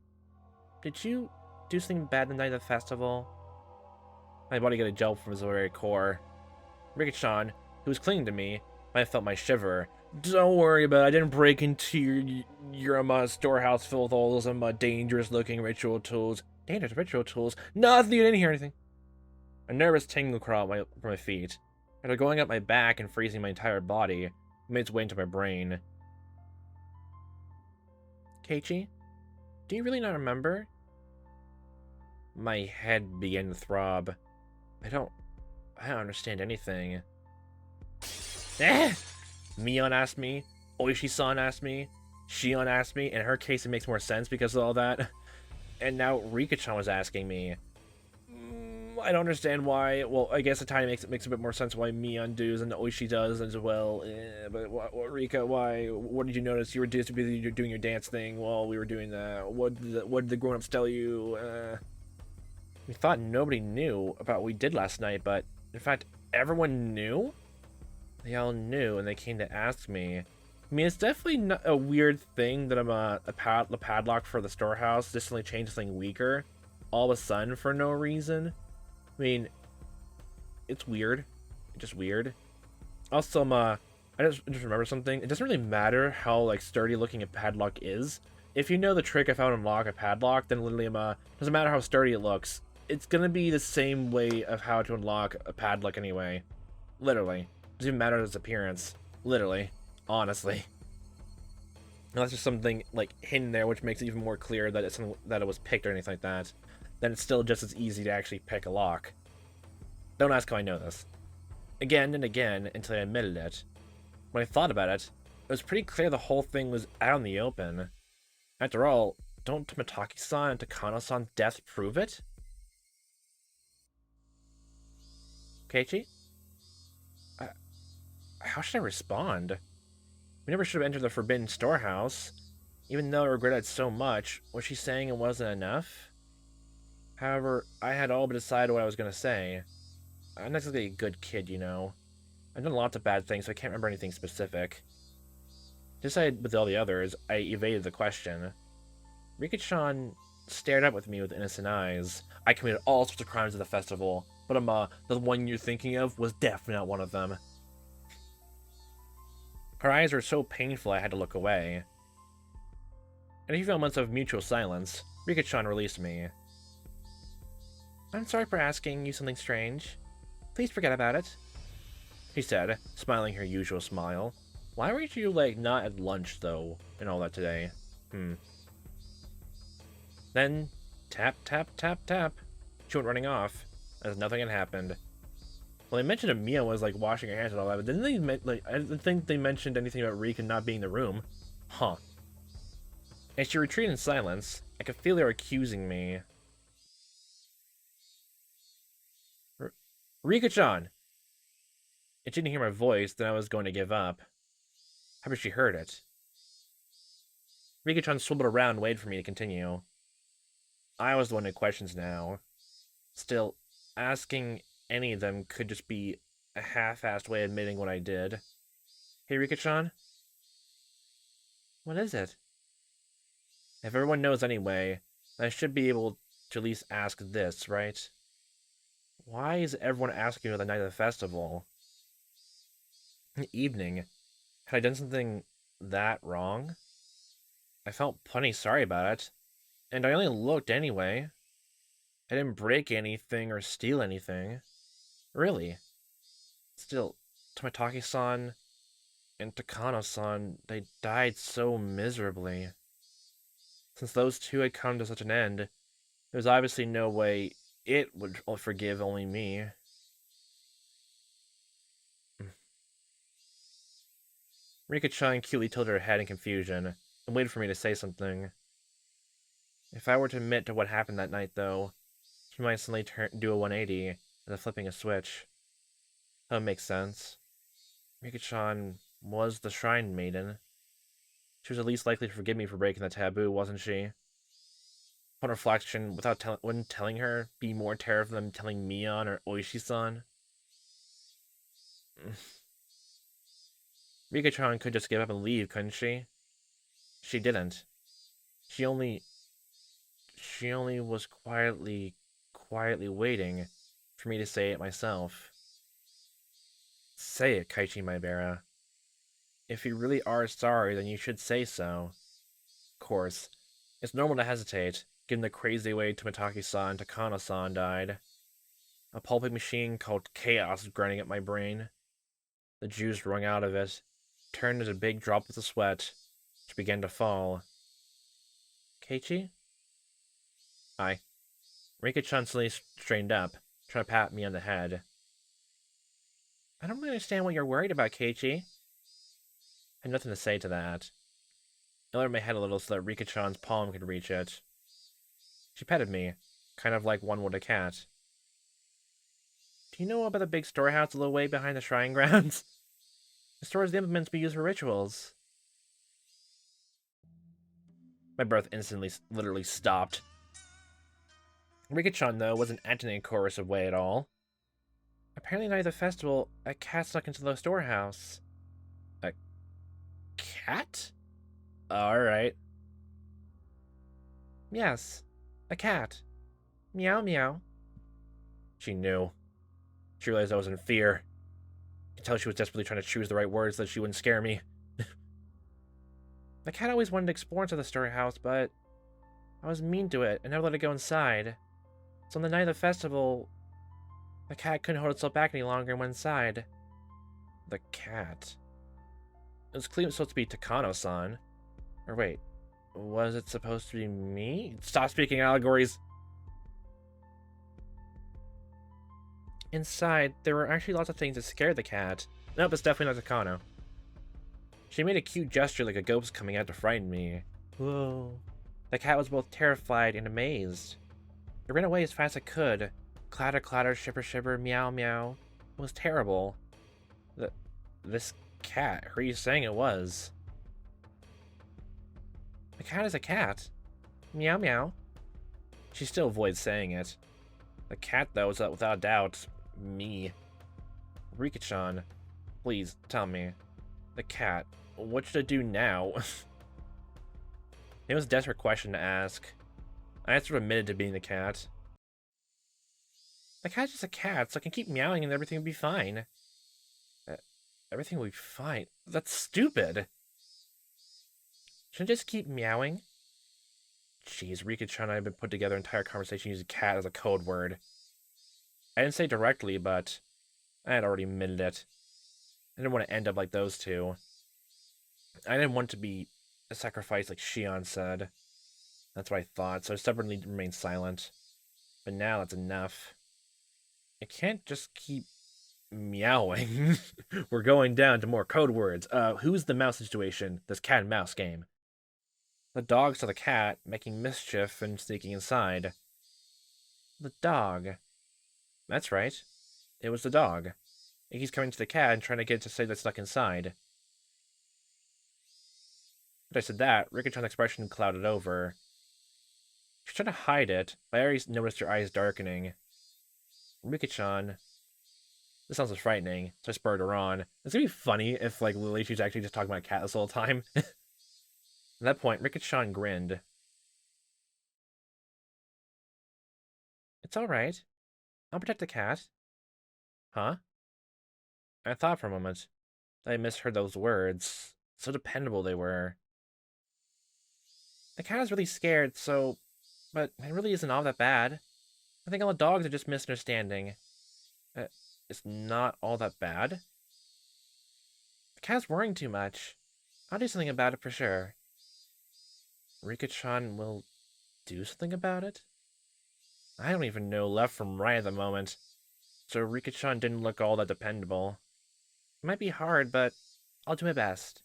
Did you do something bad the night of the festival? My body got a jolt from its very core. Rika-chan, who was clinging to me, might have felt my shiver. Don't worry about it. I didn't break into your storehouse filled with all those dangerous-looking ritual tools. Dangerous ritual tools? Nothing. You didn't hear anything. A nervous tingle crawled from my feet. After going up my back and freezing my entire body, it made its way into my brain. Keiichi, do you really not remember? My head began to throb. I don't understand anything. Mion asked me. Oishi-san asked me. Shion asked me. In her case, it makes more sense because of all that. And now Rika-chan was asking me. I don't understand why. Well, I guess the time makes a bit more sense why Mion does and Oishi does as well. But what, Rika, why? What did you notice? You were just busy doing your dance thing while we were doing that. What did the grown-ups tell you? We thought nobody knew about what we did last night, but in fact, everyone knew? They all knew, and they came to ask me. I mean, it's definitely not a weird thing that I'm the padlock for the storehouse just suddenly changed something weaker all of a sudden for no reason. I mean, it's weird. It's just weird. Also, I just remember something. It doesn't really matter how, like, sturdy looking a padlock is. If you know the trick of how to unlock a padlock, then literally, doesn't matter how sturdy it looks. It's gonna be the same way of how to unlock a padlock anyway. Literally. Doesn't even matter its appearance. Literally. Honestly. unless there's something like hidden there which makes it even more clear that it's something that it was picked or anything like that, then it's still just as easy to actually pick a lock. Don't ask how I know this. Again and again until I admitted it. When I thought about it, it was pretty clear the whole thing was out in the open. After all, don't Tomataki-san and Takano-san's death prove it? Keiichi? How should I respond? We never should have entered the Forbidden Storehouse. Even though I regret it so much, was she saying it wasn't enough? However, I had all but decided what I was going to say. I'm not exactly a good kid, you know. I've done lots of bad things, so I can't remember anything specific. Just like with all the others, I evaded the question. Rika-chan stared up with me with innocent eyes. I committed all sorts of crimes at the festival, but the one you're thinking of was definitely not one of them. Her eyes were so painful I had to look away. In a few moments of mutual silence, Rika-chan released me. I'm sorry for asking you something strange. Please forget about it, she said, smiling her usual smile. Why were you, like, not at lunch, though, and all that today? Then, tap, tap, tap, tap. She went running off, as nothing had happened. Well, they mentioned Amiya was, like, washing her hands and all that, but didn't they, like, I didn't think they mentioned anything about Rika not being in the room. Huh. As she retreated in silence, I could feel her accusing me. Rika-chan! If she didn't hear my voice, then I was going to give up. How about she heard it? Rika-chan swiveled around and waited for me to continue. I was the one who questions now. Still, asking any of them could just be a half-assed way of admitting what I did. Hey, Rika-chan? What is it? If everyone knows anyway, then I should be able to at least ask this, right? Why is everyone asking me about the night of the festival? In the evening, had I done something that wrong? I felt plenty sorry about it, and I only looked anyway. I didn't break anything or steal anything. Really. Still, Tomataki-san and Takano-san, they died so miserably. Since those two had come to such an end, there was obviously no way it would forgive only me. Rika-chan cutely tilted her head in confusion and waited for me to say something. If I were to admit to what happened that night, though, she might suddenly do a 180 as if flipping a switch. That would make sense. Rika-chan was the Shrine Maiden. She was at least likely to forgive me for breaking the taboo, wasn't she? Upon reflection, wouldn't telling her be more terrible than telling Mion or Oishi-san? Rika-chan could just give up and leave, couldn't she? She didn't. She only was quietly waiting for me to say it myself. Say it, Keiichi Maebara. If you really are sorry, then you should say so. Of course, it's normal to hesitate, given the crazy way Tomataki-san and Takano-san died. A pulping machine called Chaos was grinding at my brain. The juice wrung out of it, turned into big droplets of sweat, which began to fall. Keiichi? Aye. Rika-chan suddenly straightened up, trying to pat me on the head. I don't really understand what you're worried about, Keiichi. I had nothing to say to that. I lowered my head a little so that Rika-chan's palm could reach it. She petted me, kind of like one would a cat. Do you know about the big storehouse a little way behind the shrine grounds? It stores the implements we use for rituals. My breath instantly, literally stopped. Rika-chan, though, wasn't acting in a coercive way at all. Apparently, the night of the festival, a cat snuck into the storehouse. A cat? Alright. Yes, a cat. Meow meow. She knew. She realized I was in fear. I could tell she was desperately trying to choose the right words so that she wouldn't scare me. The cat always wanted to explore into the storehouse, but I was mean to it and never let it go inside. So on the night of the festival, the cat couldn't hold itself back any longer and went inside. The cat. It was clearly supposed to be Takano-san. Or wait, was it supposed to be me? Stop speaking allegories! Inside, there were actually lots of things that scared the cat. Nope, it's definitely not Takano. She made a cute gesture like a ghost coming out to frighten me. Whoa. The cat was both terrified and amazed. It ran away as fast as it could. Clatter, clatter, shibber, shibber, meow, meow. It was terrible. This cat, who are you saying it was? The cat is a cat. Meow, meow. She still avoids saying it. The cat, though, is without a doubt me. Rika-chan, please tell me. The cat, what should I do now? It was a desperate question to ask. I answered admitted to being the cat. The cat's just a cat, so I can keep meowing and everything will be fine. Everything will be fine? That's stupid. Shouldn't I just keep meowing? Jeez, Rika-chan and I have been put together an entire conversation using cat as a code word. I didn't say directly, but I had already admitted it. I didn't want to end up like those two. I didn't want to be a sacrifice like Shion said. That's what I thought, so I stubbornly remained silent. But now that's enough. I can't just keep meowing. We're going down to more code words. Who's the mouse situation? This cat and mouse game. The dog saw the cat, making mischief and sneaking inside. The dog. That's right. It was the dog. He's coming to the cat and trying to get it to say that's stuck inside. After I said that, Rika-chan's expression clouded over. She's trying to hide it, but I already noticed her eyes darkening. Rika-chan. This sounds frightening, so I spurred her on. It's gonna be funny if, like, Lily, she's actually just talking about a cat this whole time. At that point, Rika-chan grinned. It's alright. I'll protect the cat. Huh? I thought for a moment. I misheard those words. So dependable they were. The cat is really scared, so... But it really isn't all that bad. I think all the dogs are just misunderstanding. It's not all that bad? The cat's worrying too much. I'll do something about it for sure. Rika-chan will do something about it? I don't even know left from right at the moment. So Rika-chan didn't look all that dependable. It might be hard, but I'll do my best.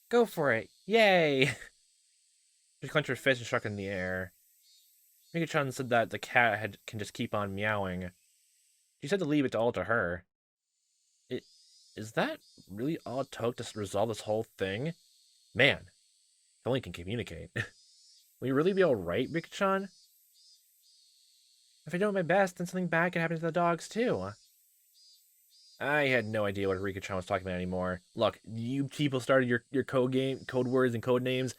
Go for it! Yay! She clenched her fist and struck in the air. Rika-chan said that the cat can just keep on meowing. She said to leave it all to her. Is that really all it took to resolve this whole thing? Man, if only can communicate. Will you really be alright, Rika-chan? If I do my best, then something bad could happen to the dogs too. I had no idea what Rika-chan was talking about anymore. Look, you people started your code words and code names.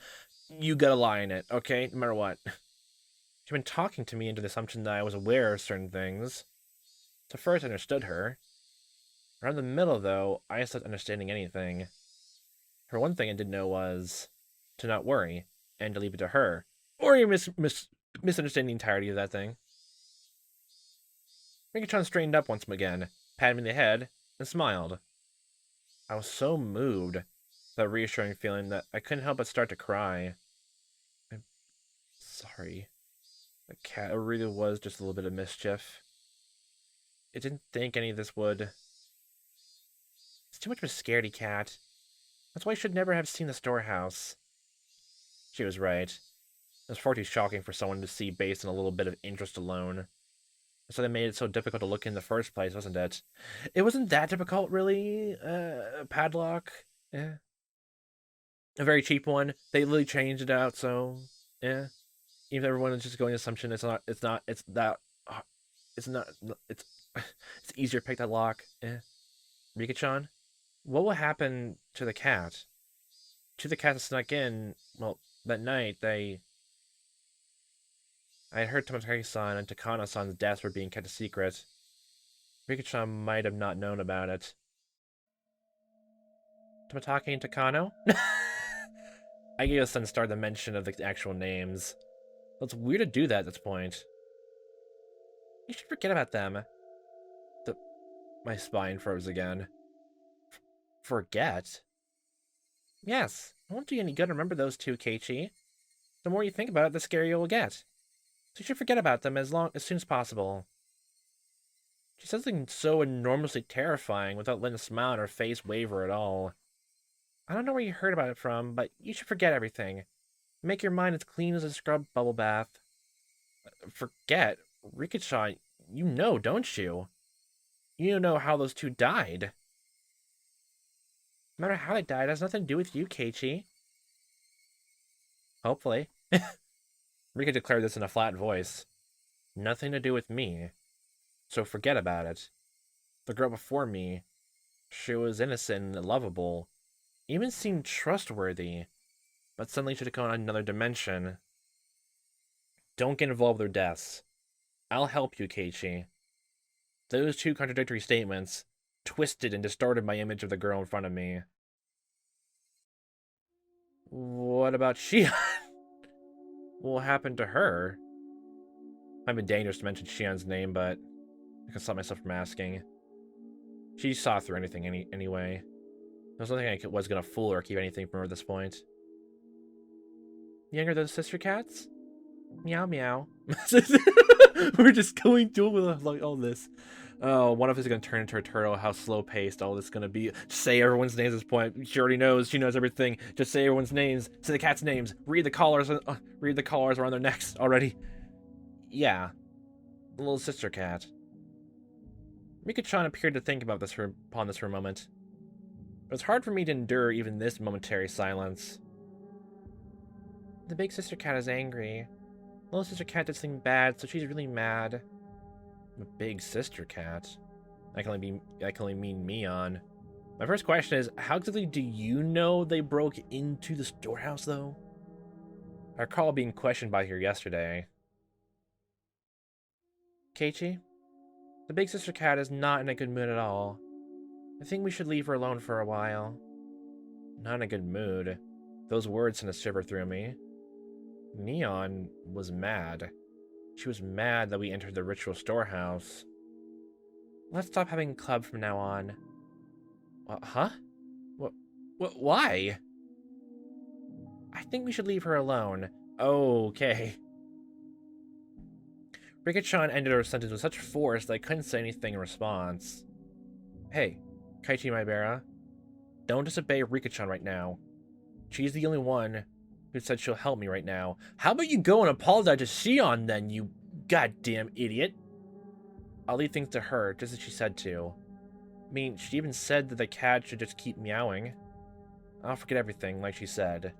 You gotta lie in it, okay? No matter what. She'd been talking to me into the assumption that I was aware of certain things. So first I understood her. Around the middle, though, I stopped understanding anything. For one thing I didn't know was to not worry, and to leave it to her. Or you misunderstand the entirety of that thing. Rika-chan straightened up once again, patted me in the head, and smiled. I was so moved, that reassuring feeling that I couldn't help but start to cry. I'm sorry. The cat really was just a little bit of mischief. I didn't think any of this would. It's too much of a scaredy cat. That's why I should never have seen the storehouse. She was right. It was far too shocking for someone to see based on a little bit of interest alone. So they made it so difficult to look in the first place, wasn't it? It wasn't that difficult, really. Padlock. Yeah. A very cheap one. They literally changed it out, so yeah. Even if everyone is just going assumption it's it's easier to pick that lock. Yeah. Rika-chan, what will happen to the cat? To the cat that snuck in, well, that night I had heard Tomotaki-san and Takano-san's deaths were being kept a secret. Rika-chan might have not known about it. Tomotaki and Takano? I gave a sudden start the mention of the actual names. It's weird to do that at this point. You should forget about them. My spine froze again. Forget? Yes. It won't do you any good to remember those two, Keiichi. The more you think about it, the scarier you'll get. So you should forget about them as soon as possible. She said something so enormously terrifying without letting a smile on her face waver at all. I don't know where you heard about it from, but you should forget everything. Make your mind as clean as a scrubbed bubble bath. Forget? Rikichan, you know, don't you? You know how those two died. No matter how they died, it has nothing to do with you, Keiichi. Hopefully. Rika declared this in a flat voice. Nothing to do with me. So forget about it. The girl before me, she was innocent and lovable, even seemed trustworthy, but suddenly she took on another dimension. Don't get involved with their deaths. I'll help you, Keiichi. Those two contradictory statements twisted and distorted my image of the girl in front of me. What about Shion? What happened to her? Might be dangerous to mention Shion's name, but I can stop myself from asking. She saw through anything anyway. There's nothing I was gonna fool or keep anything from her at this point. Younger than sister cats? Meow meow. We're just going through with like all this. Oh, one of us is gonna turn into a turtle. How slow paced all this is gonna be. Just say everyone's names at this point. She already knows. She knows everything. Just say everyone's names. Say the cat's names. Read the collars. Read the collars around their necks already. Yeah, the little sister cat. Mika-chan appeared to think about upon this for a moment. It was hard for me to endure even this momentary silence. The big sister cat is angry. Little sister cat did something bad, so she's really mad. The big sister cat? That can only mean Mion. My first question is, how exactly do you know they broke into the storehouse, though? I recall being questioned by her yesterday. Keiichi? The big sister cat is not in a good mood at all. I think we should leave her alone for a while. Not in a good mood. Those words sent a shiver through me. Neon was mad. She was mad that we entered the ritual storehouse. Let's stop having club from now on. Huh? Why? I think we should leave her alone. Okay. Rika-chan ended her sentence with such force that I couldn't say anything in response. Hey, Keiichi Maebara, don't disobey Rika-chan right now. She's the only one who said she'll help me right now. How about you go and apologize to Shion then, you goddamn idiot? I'll leave things to her, just as she said to. I mean, she even said that the cat should just keep meowing. I'll forget everything, like she said.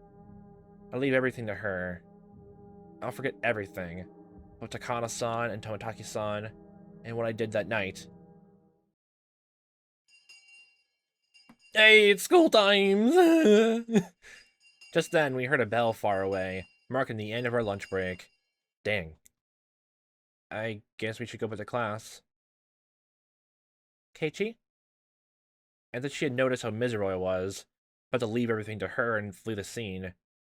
I'll leave everything to her. I'll forget everything. About Takana-san and Toмотaki-san, and what I did that night. Hey, it's school times! Just then, we heard a bell far away, marking the end of our lunch break. Dang. I guess we should go back to class. Keiichi? And that she had noticed how miserable I was, about to leave everything to her and flee the scene.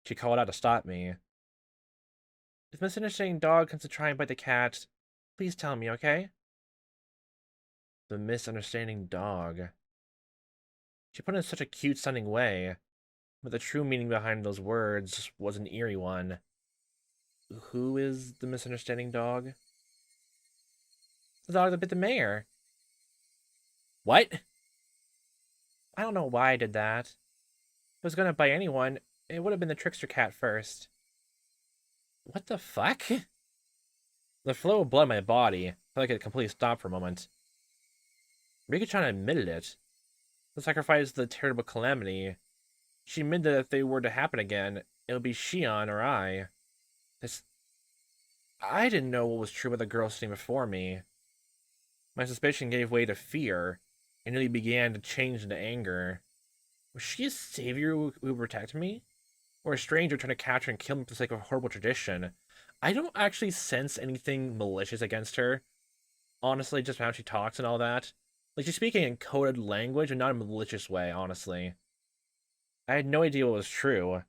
She called out to stop me. If misunderstanding dog comes to try and bite the cat, please tell me, okay? The misunderstanding dog. She put it in such a cute-sounding way, but the true meaning behind those words was an eerie one. Who is the misunderstanding dog? The dog that bit the mayor. What? I don't know why I did that. If I was gonna bite anyone, it would have been the trickster cat first. What the fuck? The flow of blood in my body felt like it completely stopped for a moment. Rika-chan admitted it. The sacrifice the terrible calamity. She admitted that if they were to happen again, it would be Shion or I. I didn't know what was true about the girl sitting before me. My suspicion gave way to fear, and nearly began to change into anger. Was she a savior who would protect me? Or a stranger trying to capture and kill me for the sake of a horrible tradition? I don't actually sense anything malicious against her. Honestly, just how she talks and all that. Like, she's speaking in coded language and not in a malicious way, honestly. I had no idea what was true.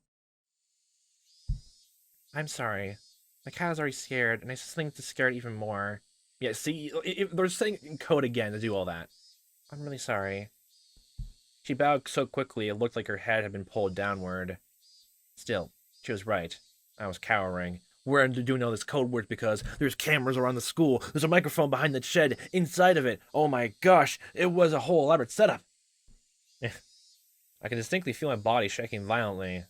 I'm sorry. My cat is already scared, and I just think to scare it even more. Yeah, see, they're saying in code again to do all that. I'm really sorry. She bowed so quickly it looked like her head had been pulled downward. Still, she was right. I was cowering. We're doing all this code work because there's cameras around the school. There's a microphone behind the shed inside of it. Oh my gosh, it was a whole elaborate setup. I can distinctly feel my body shaking violently.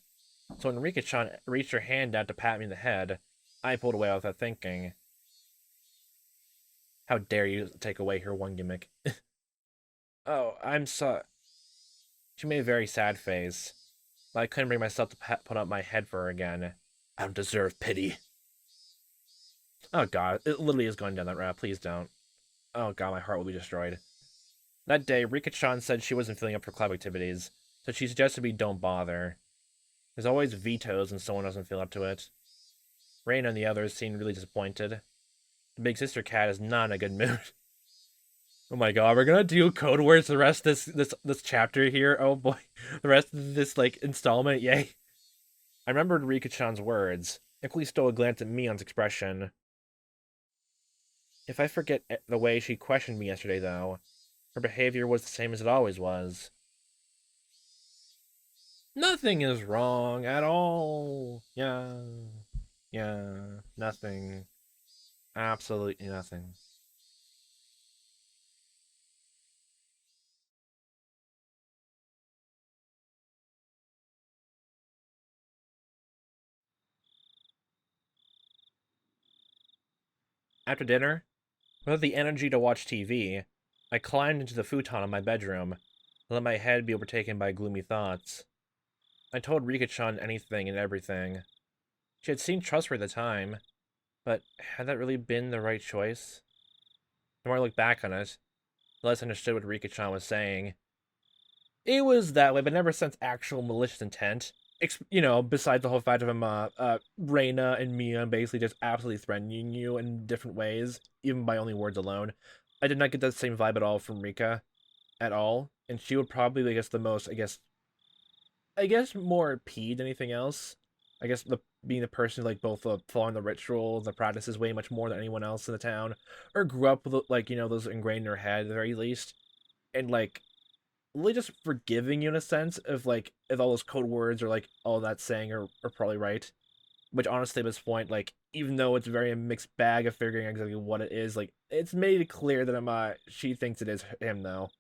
So when Rika-chan reached her hand out to pat me in the head, I pulled away without thinking. How dare you take away her one gimmick? Oh, I'm sorry. She made a very sad face, but I couldn't bring myself to put up my head for her again. I don't deserve pity. Oh god, it literally is going down that route. Please don't. Oh god, my heart will be destroyed. That day, Rika-chan said she wasn't feeling up for club activities, so she suggested we don't bother. There's always vetoes when someone doesn't feel up to it. Rain and the others seemed really disappointed. The big sister cat is not in a good mood. Oh my god, we're gonna do code words the rest of this chapter here. Oh boy, the rest of this like installment. Yay! I remembered Rika-chan's words. Quickly stole a glance at Mion's expression. If I forget the way she questioned me yesterday, though, her behavior was the same as it always was. Nothing is wrong at all. Yeah, nothing. Absolutely nothing. After dinner, without the energy to watch TV, I climbed into the futon in my bedroom and let my head be overtaken by gloomy thoughts. I told Rika-chan anything and everything. She had seemed trustworthy at the time, but had that really been the right choice? The more I look back on it, the less I understood what Rika-chan was saying. It was that way, but never since actual malicious intent. Besides the whole fact of him, Reina and Mia basically just absolutely threatening you in different ways, even by only words alone. I did not get that same vibe at all from Rika, at all, and she would probably, I guess, the most, I guess more peed than anything else. I guess being the person like both following the rituals, the practices way much more than anyone else in the town, or grew up with like those ingrained in her head at the very least, and like really just forgiving you in a sense of like if all those code words or like all that saying are probably right. Which honestly at this point, like even though it's very a mixed bag of figuring out exactly what it is, like it's made it clear that she thinks it is him though.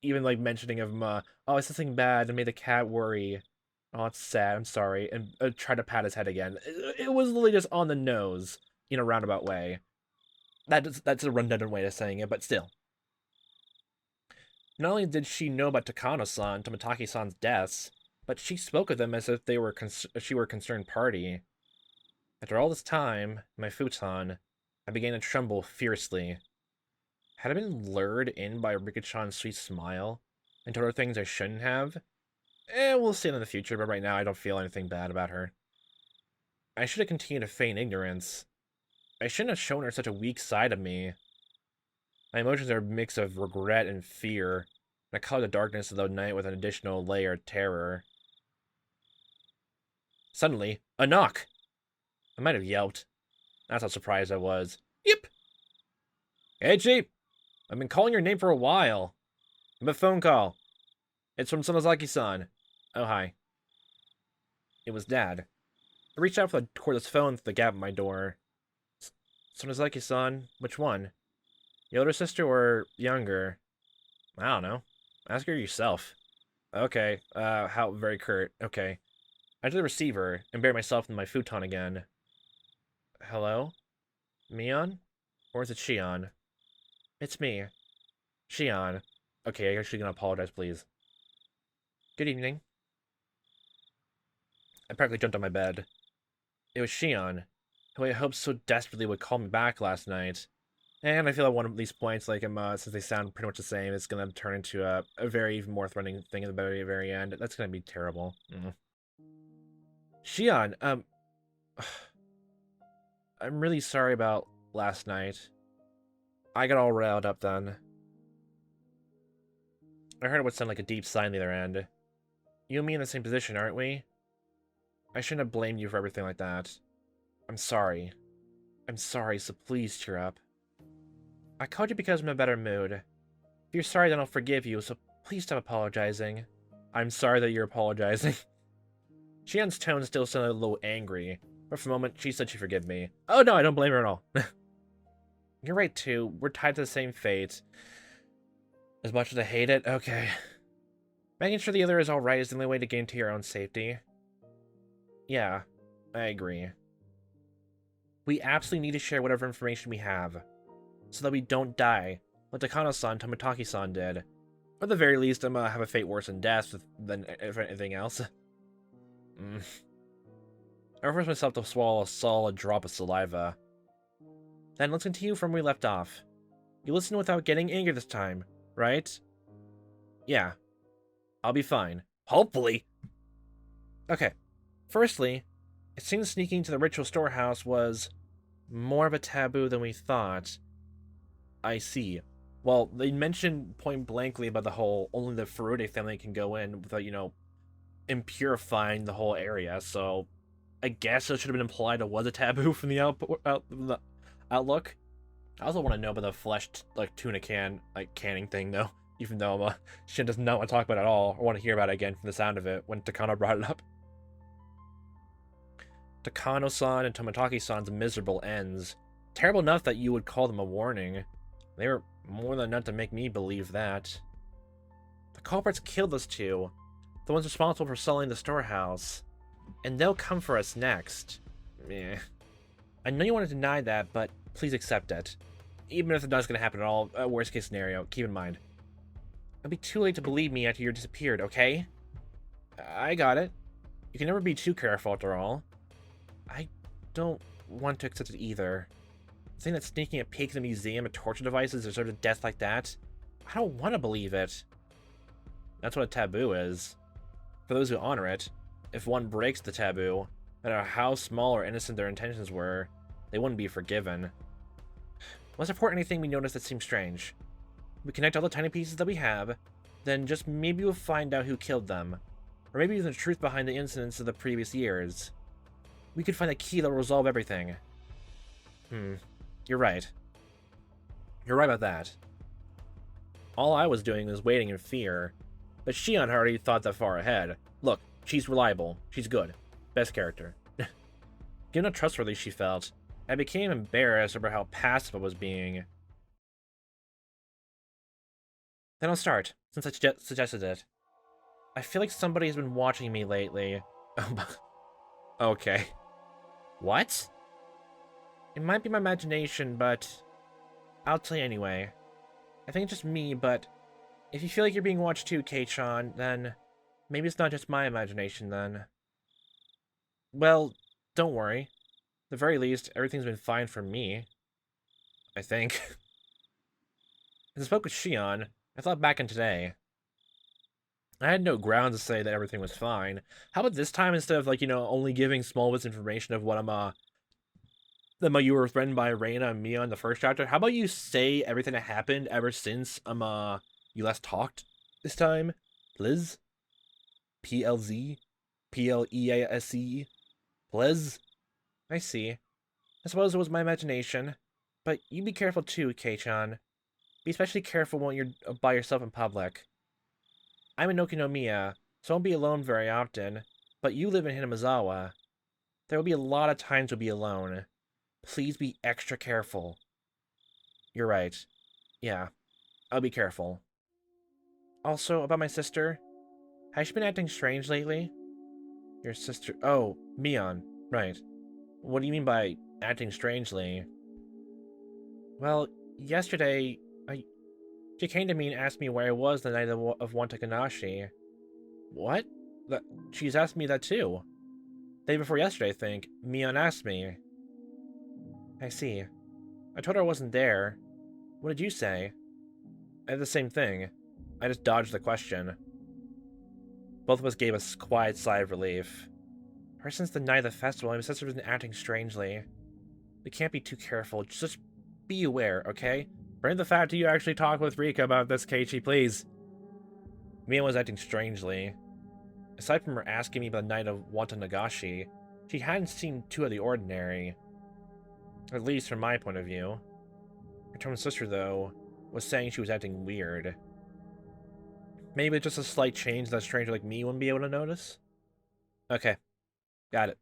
Even like mentioning of him, oh, it's something bad and made the cat worry. Oh, it's sad. I'm sorry, and try to pat his head again. It was literally just on the nose in a roundabout way. That's a redundant way of saying it, but still. Not only did she know about Takano-san and Tomitaki-san's deaths, but she spoke of them as if she were a concerned party. After all this time, in my futon, I began to tremble fiercely. Had I been lured in by Rika-chan's sweet smile and told her things I shouldn't have? We'll see it in the future, but right now I don't feel anything bad about her. I should have continued to feign ignorance. I shouldn't have shown her such a weak side of me. My emotions are a mix of regret and fear, and I color the darkness of the night with an additional layer of terror. Suddenly, a knock! I might have yelped. That's how surprised I was. Yip! Hey, Chief! I've been calling your name for a while. I have a phone call. It's from Sonozaki-san. Oh, hi. It was Dad. I reached out for the cordless phone through the gap in my door. Sonozaki-san, which one? The older sister or younger? I don't know. Ask her yourself. Okay, how very curt. Okay. I took the receiver and buried myself in my futon again. Hello? Mion? Or is it Shion? It's me. Shion. Okay, I'm actually gonna apologize, please. Good evening. I practically jumped on my bed. It was Shion, who I hoped so desperately would call me back last night. And I feel like one of these points, like since they sound pretty much the same, it's gonna turn into a very even more threatening thing at the very, very end. That's gonna be terrible. Shion, I'm really sorry about last night. I got all riled up then. I heard it would sound like a deep sigh on the other end. You and me in the same position, aren't we? I shouldn't have blamed you for everything like that. I'm sorry. I'm sorry, so please cheer up. I called you because I'm in a better mood. If you're sorry, then I'll forgive you, so please stop apologizing. I'm sorry that you're apologizing. Shian's tone still sounded a little angry, but for a moment, she said she'd forgive me. Oh no, I don't blame her at all. You're right, too. We're tied to the same fate. As much as I hate it, okay. Making sure the other is alright is the only way to guarantee your own safety. Yeah, I agree. We absolutely need to share whatever information we have, so that we don't die, like Takano-san and Tomitaki-san did. Or at the very least, I'm gonna have a fate worse than death than anything else. I forced myself to swallow a solid drop of saliva. Then let's continue from where we left off. You listen without getting angry this time, right? Yeah. I'll be fine. Hopefully. Okay. Firstly, it seems sneaking to the ritual storehouse was more of a taboo than we thought. I see. Well, they mentioned point blankly about the whole only the Furude family can go in without, impurifying the whole area, so I guess it should have been implied it was a taboo from the outlook. I also want to know about the flesh, tuna canning thing, though, even though Shin does not want to talk about it at all, or want to hear about it again from the sound of it when Takano brought it up. Takano-san and Tomitaki-san's miserable ends. Terrible enough that you would call them a warning. They were more than enough to make me believe that. The culprits killed those two, the ones responsible for selling the storehouse. And they'll come for us next. Eh. I know you want to deny that, but please accept it. Even if it's not going to happen at all, worst case scenario, keep in mind. It'll be too late to believe me after you're disappeared, okay? I got it. You can never be too careful after all. I don't want to accept it either. Saying that sneaking a peek at the museum of torture devices deserves a death like that, I don't want to believe it. That's what a taboo is. For those who honor it, if one breaks the taboo, no matter how small or innocent their intentions were, they wouldn't be forgiven. Let's report anything we notice that seems strange. We connect all the tiny pieces that we have, then just maybe we'll find out who killed them. Or maybe even the truth behind the incidents of the previous years. We could find a key that will resolve everything. You're right. You're right about that. All I was doing was waiting in fear. But Shion already thought that far ahead. Look, she's reliable. She's good. Best character. Given how trustworthy she felt, I became embarrassed about how passive I was being. Then I'll start, since I suggested it. I feel like somebody has been watching me lately. Okay. What? It might be my imagination, but I'll tell you anyway. I think it's just me, but if you feel like you're being watched too, Kei-chan, then maybe it's not just my imagination, then. Well, don't worry. At the very least, everything's been fine for me. I think. As I spoke with Shion, I thought back on today. I had no grounds to say that everything was fine. How about this time, instead of, only giving small bits of information of what that you were threatened by Reina and Mia in the first chapter, how about you say everything that happened ever since, you last talked this time? Please? PLZ? PLEASE? Please? I see. I suppose it was my imagination. But you be careful too, Kei-chan. Be especially careful when you're by yourself in public. I'm in Okinomiya, so I won't be alone very often, but you live in Hinamizawa. There will be a lot of times you'll be alone. Please be extra careful. You're right. Yeah, I'll be careful. Also, about my sister. Has she been acting strange lately? Your sister... Oh, Mion. Right. What do you mean by acting strangely? Well, yesterday, she came to me and asked me where I was the night of Wantakanashi. What? She's asked me that too. The day before yesterday, I think. Mion asked me. I see. I told her I wasn't there. What did you say? I did the same thing. I just dodged the question. Both of us gave a quiet sigh of relief. Ever since the night of the festival, my sister has been acting strangely. We can't be too careful. Just be aware, okay? Bring the fact that you actually talk with Rika about this, Keiichi, please. Mia was acting strangely. Aside from her asking me about the night of Watanagashi, she hadn't seemed too out of the ordinary. At least from my point of view. Her twin sister, though, was saying she was acting weird. Maybe just a slight change that a stranger like me wouldn't be able to notice? Okay, Got it.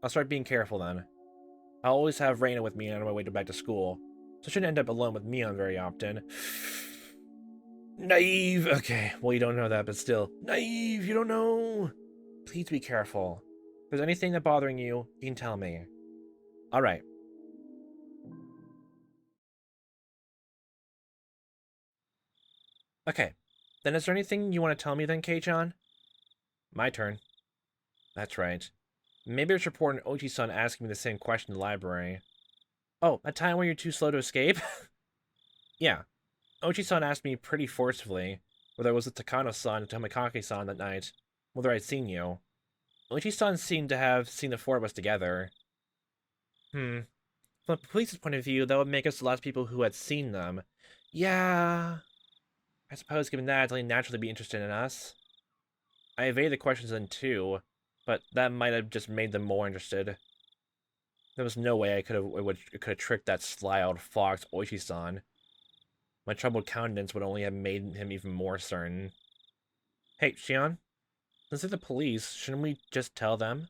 I'll start being careful then. I'll always have Reina with me on my way back to school, so I shouldn't end up alone with Mion very often. Naive! Okay, well you don't know that, but still. Naive, you don't know! Please be careful. If there's anything that's bothering you, you can tell me. Alright. Okay. Then is there anything you want to tell me then, Kei-chan? My turn. That's right. Maybe it's reporting Ochi-san asking me the same question in the library. Oh, a time when you're too slow to escape? Yeah. Ochi-san asked me pretty forcefully whether I was with Takano-san and Tomoaki-san that night, whether I'd seen you. Ochi-san seemed to have seen the four of us together. From the police's point of view, that would make us the last people who had seen them. Yeah. I suppose given that, they'd naturally be interested in us. I evaded the questions then too, but that might have just made them more interested. There was no way I could have tricked that sly old fox Oishi-san. My troubled countenance would only have made him even more certain. Hey, Shion, since they're the police, shouldn't we just tell them?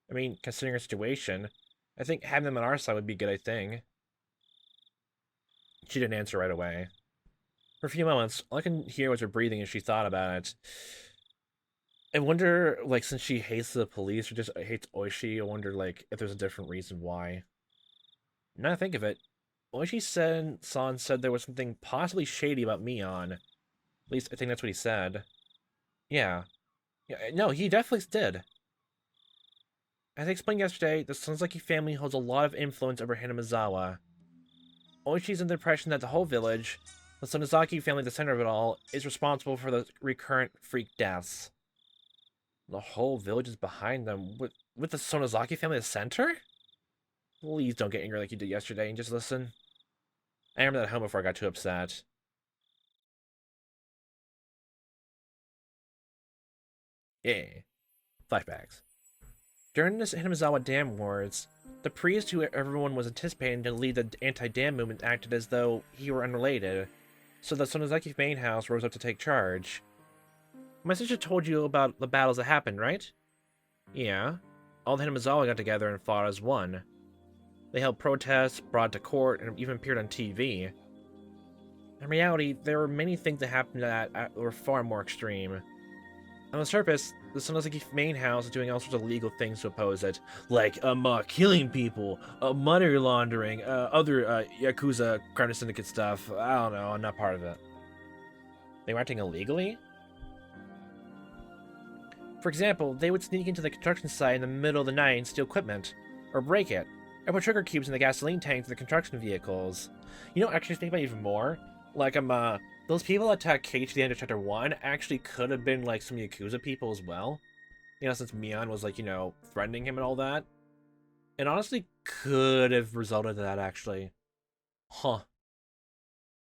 I mean, considering our situation, I think having them on our side would be a good thing. She didn't answer right away. For a few moments, all I can hear was her breathing as she thought about it. I wonder, like, since she hates the police or just hates Oishi, I wonder, like, if there's a different reason why. Now I think of it, Oishi-san said there was something possibly shady about Mion. At least, I think that's what he said. Yeah. No, he definitely did. As I explained yesterday, the Sonozaki family holds a lot of influence over Hinamizawa. Oishi's in the impression that the whole village, the Sonozaki family, the center of it all, is responsible for the recurrent freak deaths. The whole village is behind them, with the Sonozaki family at the center? Please don't get angry like you did yesterday and just listen. I remember that at home before I got too upset. Yeah. Flashbacks. During this Hinamizawa Dam Wars, the priest who everyone was anticipating to lead the anti-dam movement acted as though he were unrelated, so the Sonozaki main house rose up to take charge. My sister told you about the battles that happened, right? Yeah. All the Hinamizawa got together and fought as one. They held protests, brought to court, and even appeared on TV. In reality, there were many things that happened that were far more extreme. On the surface, the Sonozaki main house is doing all sorts of legal things to oppose it, like killing people, money laundering, other Yakuza crime syndicate stuff. I don't know, I'm not part of it. They were acting illegally? For example, they would sneak into the construction site in the middle of the night and steal equipment, or break it, or put sugar cubes in the gasoline tanks of the construction vehicles. You know, actually think about it even more. Like, those people that attacked Keiichi at the end of Chapter 1 actually could have been, like, some Yakuza people as well. You know, since Mion was, like, you know, threatening him and all that. It honestly could have resulted in that, actually. Huh.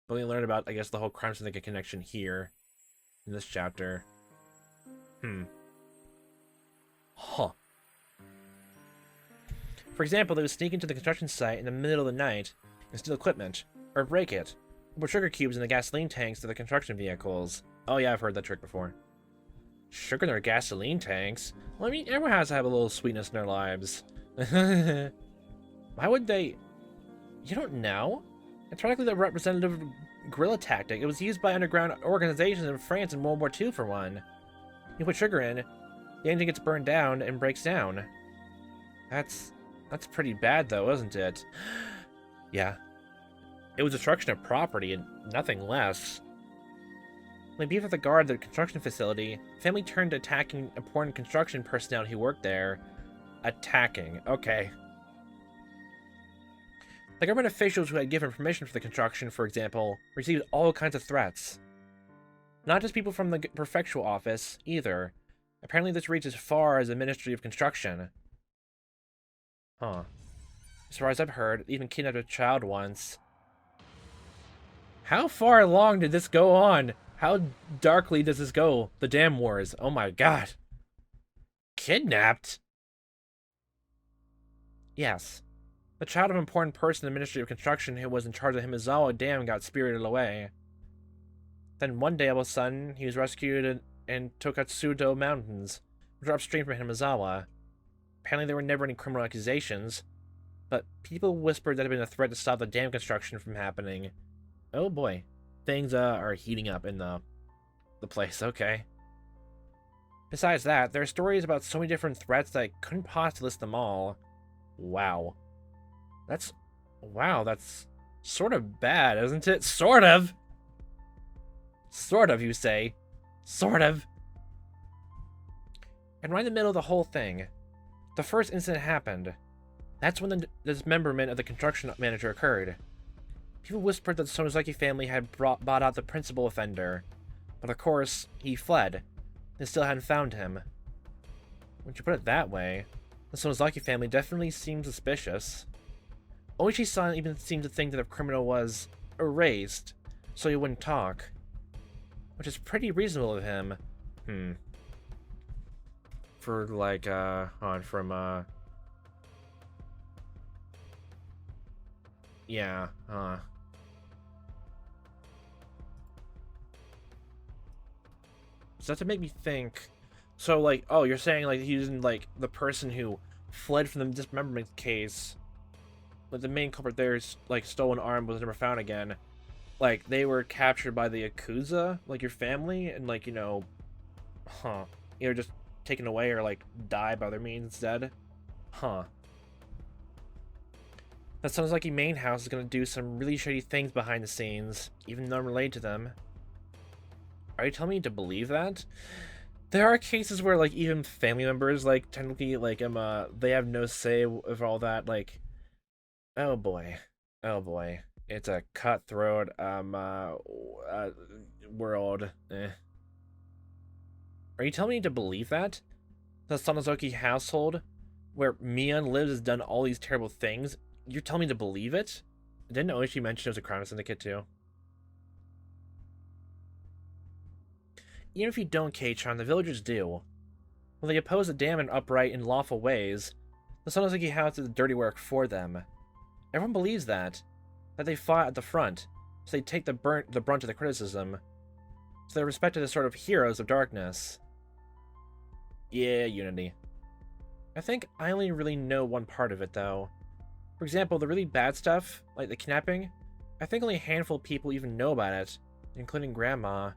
But we learned about, I guess, the whole crime syndicate connection here. In this chapter. Huh. For example, they would sneak into the construction site in the middle of the night and steal equipment, or break it, or put sugar cubes in the gasoline tanks of the construction vehicles. Oh yeah, I've heard that trick before. Sugar in their gasoline tanks? Well, I mean, everyone has to have a little sweetness in their lives. Why would they... You don't know? It's practically the representative guerrilla tactic. It was used by underground organizations in France in World War II, for one. You put sugar in, the engine gets burned down and breaks down. That's pretty bad, though, isn't it? Yeah. It was destruction of property and nothing less. When beef with the guard at the construction facility, the family turned to attacking important construction personnel who worked there. Attacking. Okay. The government officials who had given permission for the construction, for example, received all kinds of threats. Not just people from the prefectural office, either. Apparently this reached as far as the Ministry of Construction. Huh. As far as I've heard, even kidnapped a child once. How far along did this go on? How darkly does this go? The Dam Wars. Oh my god. Kidnapped? Yes. The child of an important person in the Ministry of Construction who was in charge of Hinamizawa Dam got spirited away. Then one day, all of a sudden, he was rescued in Tokatsudo Mountains, which are upstream from Hinamizawa. Apparently there were never any criminal accusations, but people whispered that it had been a threat to stop the dam construction from happening. Oh boy. Things are heating up in the place, okay. Besides that, there are stories about so many different threats that I couldn't possibly list them all. Wow. Wow, that's sort of bad, isn't it? Sort of! Sort of, you say. Sort of. And right in the middle of the whole thing, the first incident happened. That's when the dismemberment of the construction manager occurred. People whispered that the Sonozaki family had bought out the principal offender, but of course, he fled. They still hadn't found him. When you put it that way, the Sonozaki family definitely seemed suspicious. Oishi-san even seemed to think that the criminal was erased, so he wouldn't talk. Which is pretty reasonable of him. For, like, yeah, So that to make me think... So, like, oh, you're saying, like, he's like, the person who fled from the dismemberment case, but the main culprit there's, like, stolen arm was never found again. Like, they were captured by the Yakuza, like, your family, and, like, you know, either just taken away or, like, die by other means instead. That sounds like a main house is gonna do some really shady things behind the scenes, even though I'm related to them. Are you telling me to believe that? There are cases where, like, even family members, like, technically, like, they have no say of all that, like... Oh boy. Oh boy. It's a cutthroat, world. Are you telling me to believe that? The Sonozaki household, where Mion lives, has done all these terrible things? You're telling me to believe it? Didn't Oishi mention it was a crime syndicate, too? Even if you don't, Keiichi, the villagers do. When they oppose the dam in upright and lawful ways, the Sonozaki house did the dirty work for them. Everyone believes that they fought at the front, so they take the brunt of the criticism. So they're respected as sort of heroes of darkness. Yeah, Unity. I think I only really know one part of it, though. For example, the really bad stuff, like the kidnapping, I think only a handful of people even know about it, including Grandma.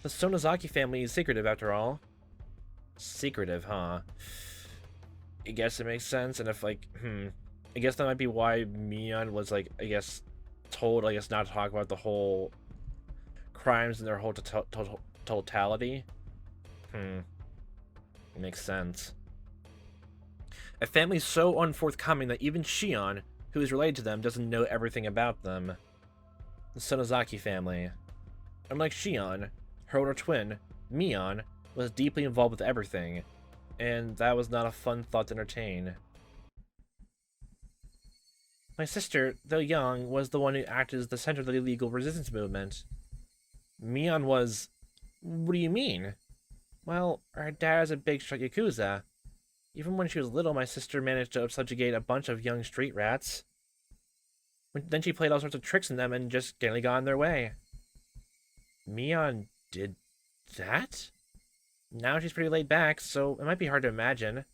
The Sonozaki family is secretive, after all. Secretive, huh? I guess it makes sense, and if, like, I guess that might be why Mion was, like, I guess, told, I guess, not to talk about the whole crimes in their whole totality. Makes sense. A family so unforthcoming that even Shion, who is related to them, doesn't know everything about them. The Sonozaki family. Unlike Shion, her older twin, Mion, was deeply involved with everything, and that was not a fun thought to entertain. My sister, though young, was the one who acted as the center of the illegal resistance movement. Mion was... What do you mean? Well, her dad is a big shot Yakuza. Even when she was little, my sister managed to subjugate a bunch of young street rats. Then she played all sorts of tricks in them and just generally got in their way. Mion did that? Now she's pretty laid back, so it might be hard to imagine.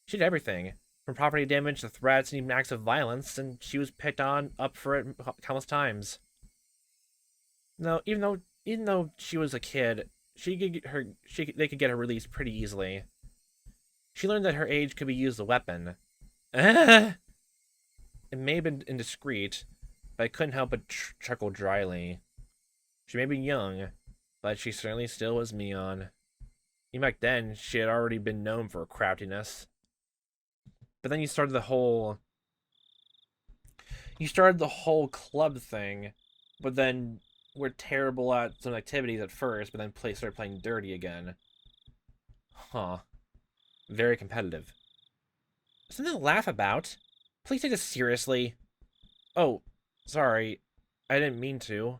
She did everything. From property damage to threats and even acts of violence, and she was picked up for it countless times. No, even though she was a kid, they could get her released pretty easily. She learned that her age could be used as a weapon. It may have been indiscreet, but I couldn't help but chuckle dryly. She may be young, but she certainly still was Mion. Even back then, she had already been known for her craftiness. But then you started the whole club thing, but then we're terrible at some activities at first, but then started playing dirty again. Huh. Very competitive. Something to laugh about. Please take this seriously. Oh, sorry. I didn't mean to.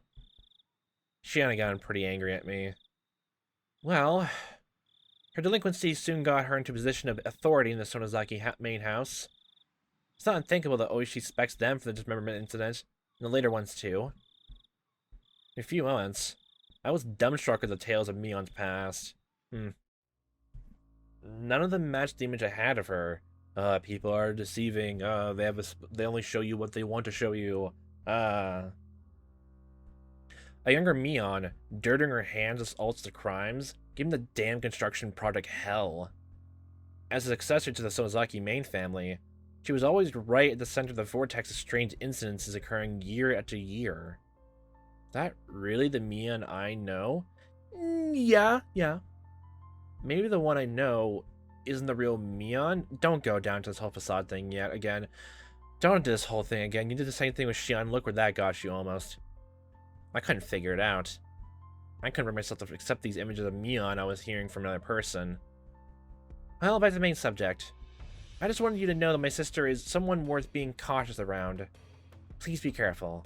Shion got pretty angry at me. Well, her delinquency soon got her into a position of authority in the Sonozaki main house. It's not unthinkable that Oishi suspects them for the dismemberment incident, and the later ones too. In a few moments, I was dumbstruck at the tales of Mion's past. None of them matched the image I had of her. People are deceiving. They only show you what they want to show you. A younger Mion, dirt in her hands assaults the crimes, giving the damn construction project hell. As a successor to the Sonozaki main family, she was always right at the center of the vortex of strange incidences occurring year after year. Is that really the Mion I know? Yeah. Maybe the one I know isn't the real Mion? Don't go down to this whole facade thing yet again. Don't do this whole thing again. You did the same thing with Shion. Look where that got you almost. I couldn't figure it out. I couldn't bring myself to accept these images of Mion I was hearing from another person. Well, back to the main subject. I just wanted you to know that my sister is someone worth being cautious around. Please be careful.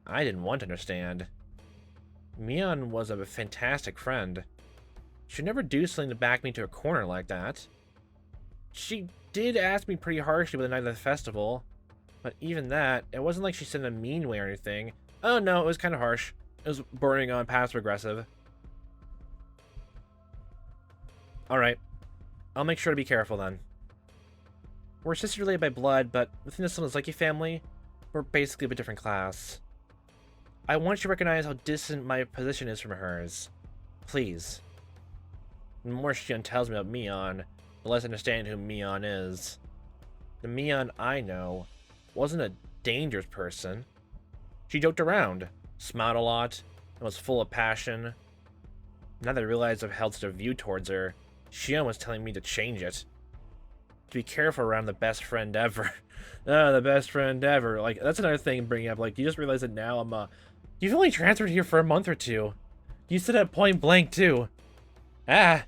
I didn't want to understand. Mion was a fantastic friend. She'd never do something to back me to a corner like that. She did ask me pretty harshly by the night of the festival, but even that, it wasn't like she said in a mean way or anything. Oh no, it was kind of harsh. It was bordering on passive-aggressive. Alright, I'll make sure to be careful then. We're sisters related by blood, but within the Sonozaki family, we're basically of a different class. I want you to recognize how distant my position is from hers. Please. The more Shion tells me about Mion, the less I understand who Mion is. The Mion I know wasn't a dangerous person. She joked around, smiled a lot, and was full of passion. Now that I realize I've held such a view towards her, Shion was telling me to change it. To be careful around the best friend ever. The best friend ever. Like, that's another thing bringing up. Like, you just realize that now you've only transferred here for a month or two. You said at point blank, too. To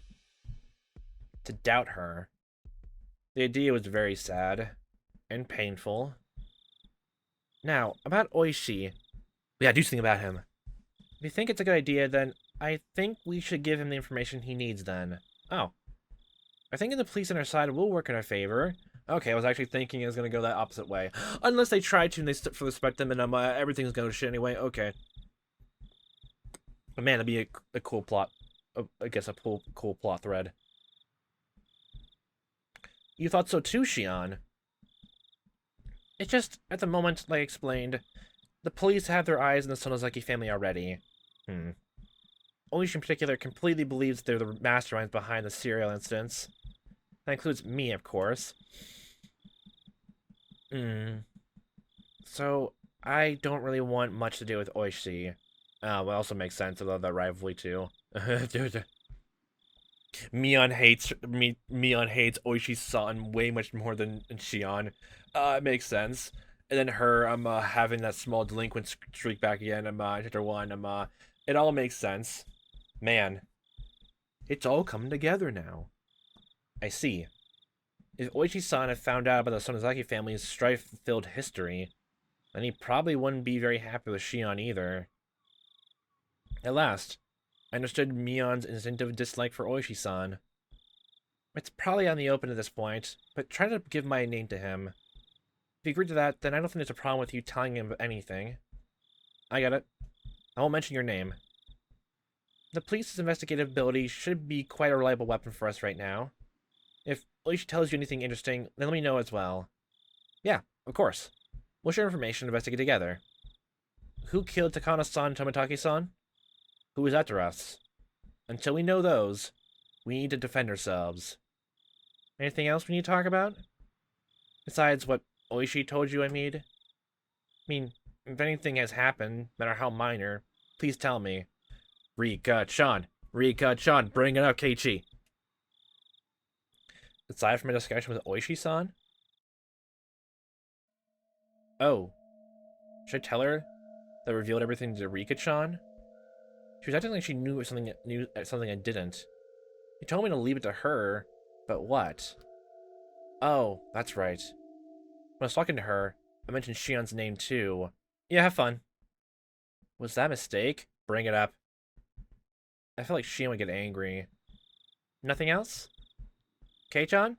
doubt her. The idea was very sad. And painful. Now, about Oishi. Yeah, do something about him. If you think it's a good idea, then I think we should give him the information he needs then. Oh. I think the police on our side will work in our favor. Okay, I was actually thinking it was going to go that opposite way. Unless they try to and they respect them and everything's going to shit anyway. Okay. But man, that'd be a cool plot. I guess a cool plot thread. You thought so too, Shion. It's just, at the moment, like I explained, the police have their eyes on the Sonozaki family already. Oishi in particular completely believes they're the masterminds behind the serial incidents. That includes me, of course. So, I don't really want much to do with Oishi. Well, it also makes sense, although that rivalry too. Mion hates Oishi-san way much more than Shion. It makes sense. And then her, having that small delinquent streak back again, chapter 1, it all makes sense. Man, it's all coming together now. I see. If Oishi-san had found out about the Sonozaki family's strife-filled history, then he probably wouldn't be very happy with Shion either. At last, I understood Mion's instinctive dislike for Oishi-san. It's probably on the open at this point, but try to give my name to him. If you agree to that, then I don't think there's a problem with you telling him anything. I got it. I won't mention your name. The police's investigative ability should be quite a reliable weapon for us right now. If Oishi tells you anything interesting, then let me know as well. Yeah, of course. We'll share information and investigate together. Who killed Takano-san and Tomitake-san? Who is after us? Until we know those, we need to defend ourselves. Anything else we need to talk about? Besides what Oishi told you I mean? I mean, if anything has happened, no matter how minor, please tell me. Rika-chan, bring it up, Keiichi. Aside from a discussion with Oishi-san? Oh. Should I tell her that I revealed everything to Rika-chan? She was acting like she knew something I didn't. She told me to leave it to her, but what? Oh, that's right. When I was talking to her, I mentioned Shion's name too. Yeah, have fun. Was that a mistake? Bring it up. I felt like Shion would get angry. Nothing else? Kei-chan?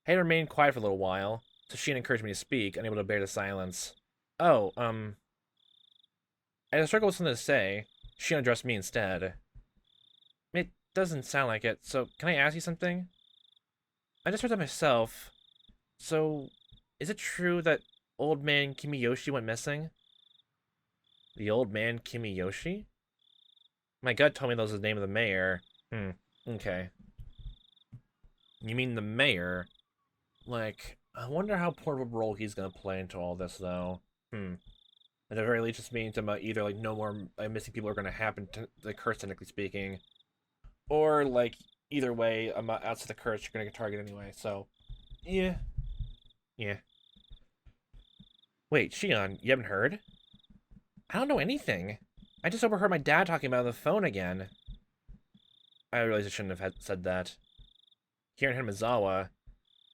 I had remained quiet for a little while, so Shion encouraged me to speak, unable to bear the silence. Oh, I struggled with something to say. Shion addressed me instead. It doesn't sound like it, so can I ask you something? I just heard that myself. So, is it true that old man Kimiyoshi went missing? The old man Kimiyoshi? My gut told me that was the name of the mayor. Okay. You mean the mayor? Like, I wonder how important of a role he's gonna play into all this, though. At the very least, just means either, like, no more missing people are gonna happen to the curse, technically speaking. Or, like, either way, outside the curse, you're gonna get targeted anyway, so... Yeah. Yeah. Wait, Shion, you haven't heard? I don't know anything. I just overheard my dad talking about it on the phone again. I realize I shouldn't have said that. Here in Hinamizawa,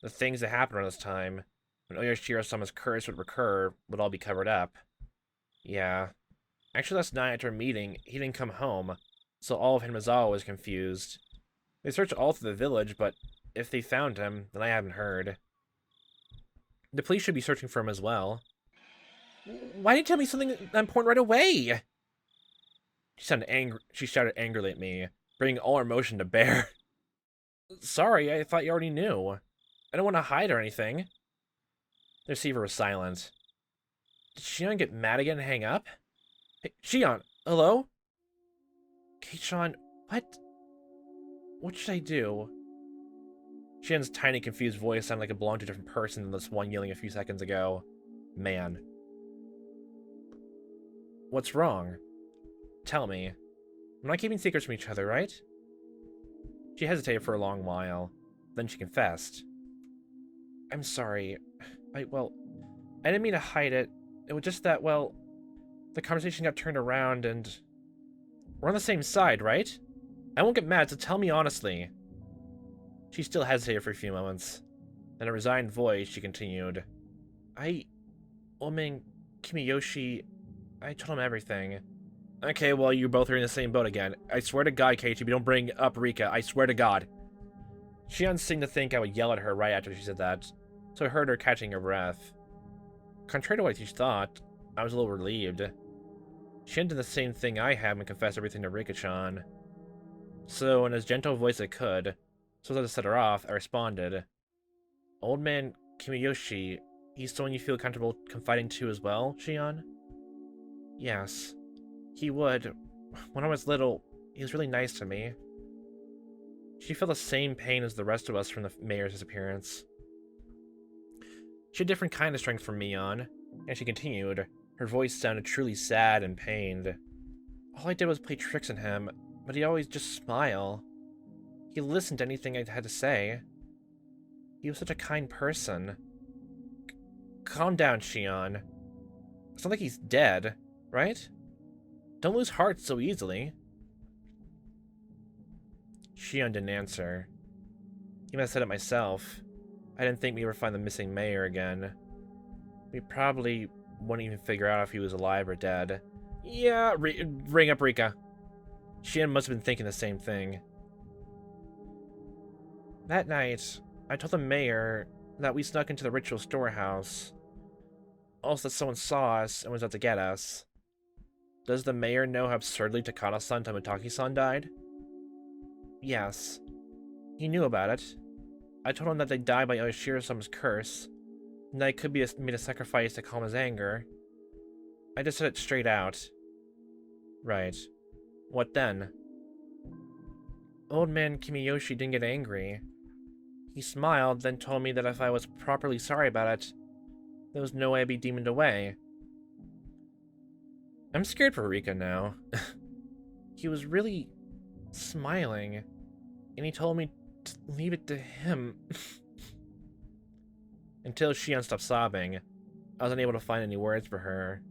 the things that happened around this time, when Oyashiro-sama's curse would recur, would all be covered up. Yeah. Actually, last night after a meeting, he didn't come home, so all of Hinamizawa was confused. They searched all through the village, but if they found him, then I haven't heard. The police should be searching for him as well. Why didn't you tell me something important right away? She shouted angrily at me, bringing all her emotion to bear. Sorry, I thought you already knew. I don't want to hide or anything. The receiver was silent. Did Shion get mad again and hang up? Hey, Shion, hello? Keiichi, what? What should I do? Shion's tiny, confused voice sounded like it belonged to a different person than this one yelling a few seconds ago. Man. What's wrong? Tell me. We're not keeping secrets from each other, right? She hesitated for a long while. Then she confessed. I'm sorry. I didn't mean to hide it. It was just that, well, the conversation got turned around and... We're on the same side, right? I won't get mad, so tell me honestly. She still hesitated for a few moments. In a resigned voice, she continued. Old man Kimiyoshi, I told him everything. Okay, well, you both are in the same boat again. I swear to God, Keiichi, if you don't bring up Rika, I swear to God. Shion seemed to think I would yell at her right after she said that, so I heard her catching her breath. Contrary to what she thought, I was a little relieved. Shion did the same thing I had and confessed everything to Rika-chan. So, in as gentle a voice as I could, so as to set her off, I responded. Old man Kimiyoshi, he's someone you feel comfortable confiding to as well, Shion? Yes. He would. When I was little, he was really nice to me. She felt the same pain as the rest of us from the mayor's disappearance. She had a different kind of strength from me on, and she continued. Her voice sounded truly sad and pained. All I did was play tricks on him, but he'd always just smile. He listened to anything I had to say. He was such a kind person. Calm down, Shion. It's not like he's dead, right? Don't lose heart so easily. Shion didn't answer. Even I said it myself. I didn't think we'd ever find the missing mayor again. We probably wouldn't even figure out if he was alive or dead. Yeah, ring up Rika. Shion must have been thinking the same thing. That night, I told the mayor that we snuck into the ritual storehouse. Also that someone saw us and was out to get us. Does the mayor know how absurdly Takada-san Tamataki-san died? Yes. He knew about it. I told him that they died by Oshiro-sama's curse, and that it could be made a sacrifice to calm his anger. I just said it straight out. Right. What then? Old man Kimiyoshi didn't get angry. He smiled, then told me that if I was properly sorry about it, there was no way I'd be demoned away. I'm scared for Rika now. He was really smiling, and he told me to leave it to him. Until Shion stopped sobbing, I was unable to find any words for her.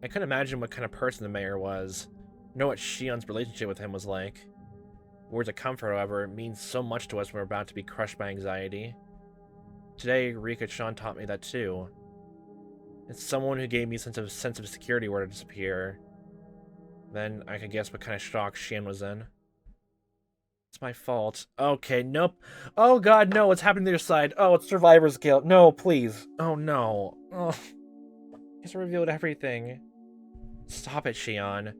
I couldn't imagine what kind of person the mayor was, nor what Shion's relationship with him was like. Words of comfort, however, mean so much to us when we're about to be crushed by anxiety. Today, Rika-chan taught me that too. It's someone who gave me a sense of security were to disappear. Then I could guess what kind of shock Shion was in. It's my fault. Okay, nope. Oh god, no, what's happening to your side? Oh, it's survivor's guilt. No, please. Oh no. Oh. He's revealed everything. Stop it, Shion.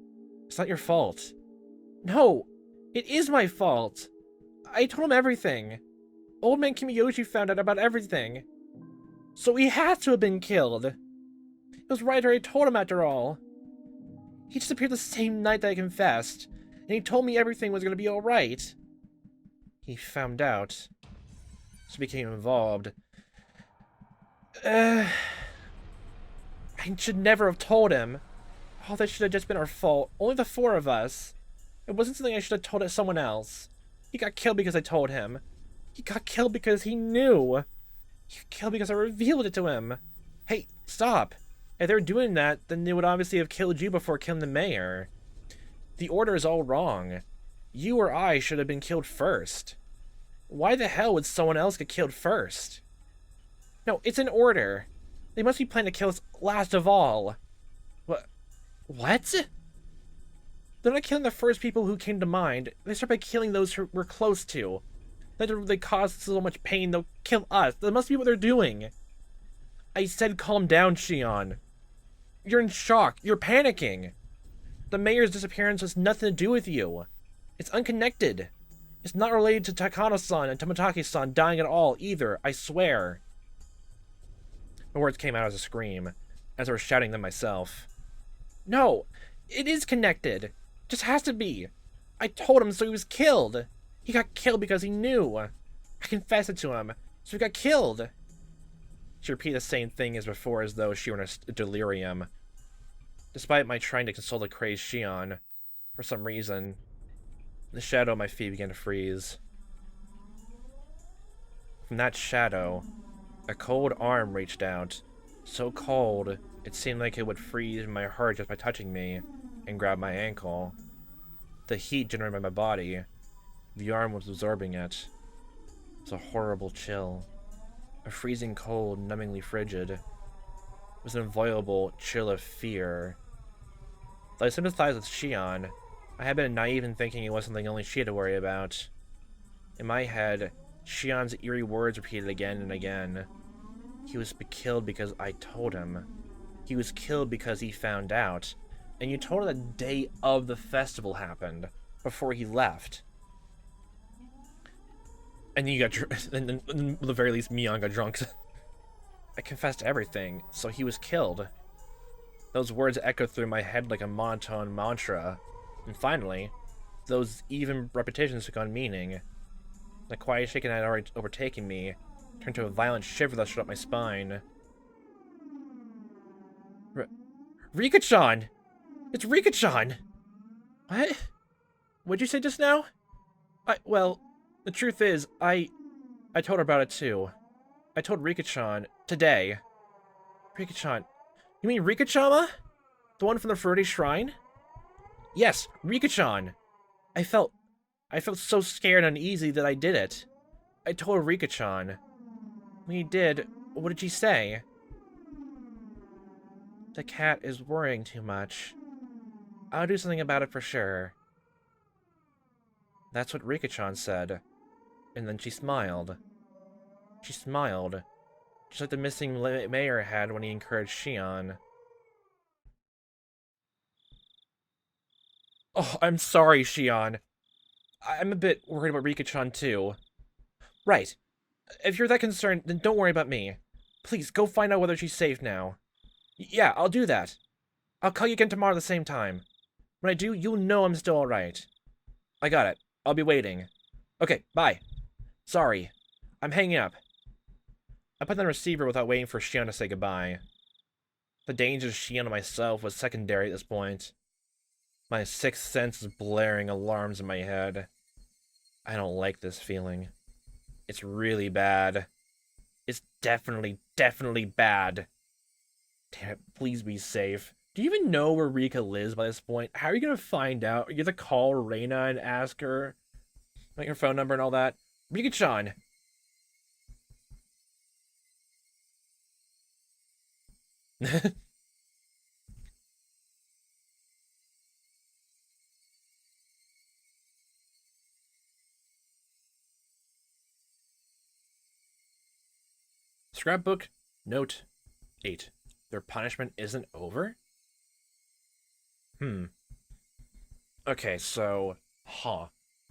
It's not your fault. No! It is my fault. I told him everything. Old man Kimiyoshi found out about everything. So he had to have been killed. It was right, I told him after all. He disappeared the same night that I confessed, and he told me everything was going to be alright. He found out, so became involved. I should never have told him. Oh, that should have just been our fault. Only the four of us. It wasn't something I should have told someone else. He got killed because I told him. He got killed because he knew. He got killed because I revealed it to him. Hey, stop. If they were doing that, then they would obviously have killed you before killing the mayor. The order is all wrong. You or I should have been killed first. Why the hell would someone else get killed first? No, it's an order. They must be planning to kill us last of all. What? They're not killing the first people who came to mind. They start by killing those who we're close to. Then they cause so much pain, they'll kill us. That must be what they're doing. I said calm down, Shion. You're in shock. You're panicking. The mayor's disappearance has nothing to do with you. It's unconnected. It's not related to Takano-san and Tomotaki-san dying at all, either, I swear. The words came out as a scream, as I was shouting them myself. No, it is connected. Just has to be. I told him so he was killed. He got killed because he knew. I confessed it to him, so he got killed. She repeated the same thing as before, as though she were in a delirium. Despite my trying to console the crazed Shion, for some reason, the shadow of my feet began to freeze. From that shadow, a cold arm reached out, so cold it seemed like it would freeze my heart just by touching me, and grabbed my ankle. The heat generated by my body, the arm was absorbing it. It was a horrible chill. A freezing cold, numbingly frigid. It was an unavoidable chill of fear. Though I sympathized with Shion, I had been naive in thinking it was something only she had to worry about. In my head, Shion's eerie words repeated again and again. He was killed because I told him. He was killed because he found out. And you told her the day of the festival happened, before he left. And you got drunk, and at the very least, Mion got drunk. I confessed everything, so he was killed. Those words echoed through my head like a monotone mantra. And finally, those even repetitions took on meaning. The quiet shaking that had already overtaken me turned to a violent shiver that shot up my spine. Rika-chan! It's Rika-chan! What? What'd you say just now? Well, the truth is, I told her about it too. I told Rika-chan today. Rika-chan. You mean Rika-chama? The one from the Fruity Shrine? Yes, Rika-chan. I felt so scared and uneasy that I did it. I told Rika-chan. When you did, what did she say? The cat is worrying too much. I'll do something about it for sure. That's what Rika-chan said. And then she smiled. She smiled. Just like the missing mayor had when he encouraged Shion. Oh, I'm sorry, Shion. I'm a bit worried about Rika-chan too. Right. If you're that concerned, then don't worry about me. Please, go find out whether she's safe now. Yeah, I'll do that. I'll call you again tomorrow at the same time. When I do, you'll know I'm still alright. I got it. I'll be waiting. Okay, bye. Sorry. I'm hanging up. I put on the receiver without waiting for Shion to say goodbye. The danger of Shion and myself was secondary at this point. My sixth sense is blaring alarms in my head. I don't like this feeling. It's really bad. It's definitely bad. Damn it, please be safe. Do you even know where Rika lives by this point? How are you gonna find out? Are you gonna call Reina and ask her? Like her phone number and all that? Rika-chan! Scrapbook, note 8. Their punishment isn't over? Okay, so...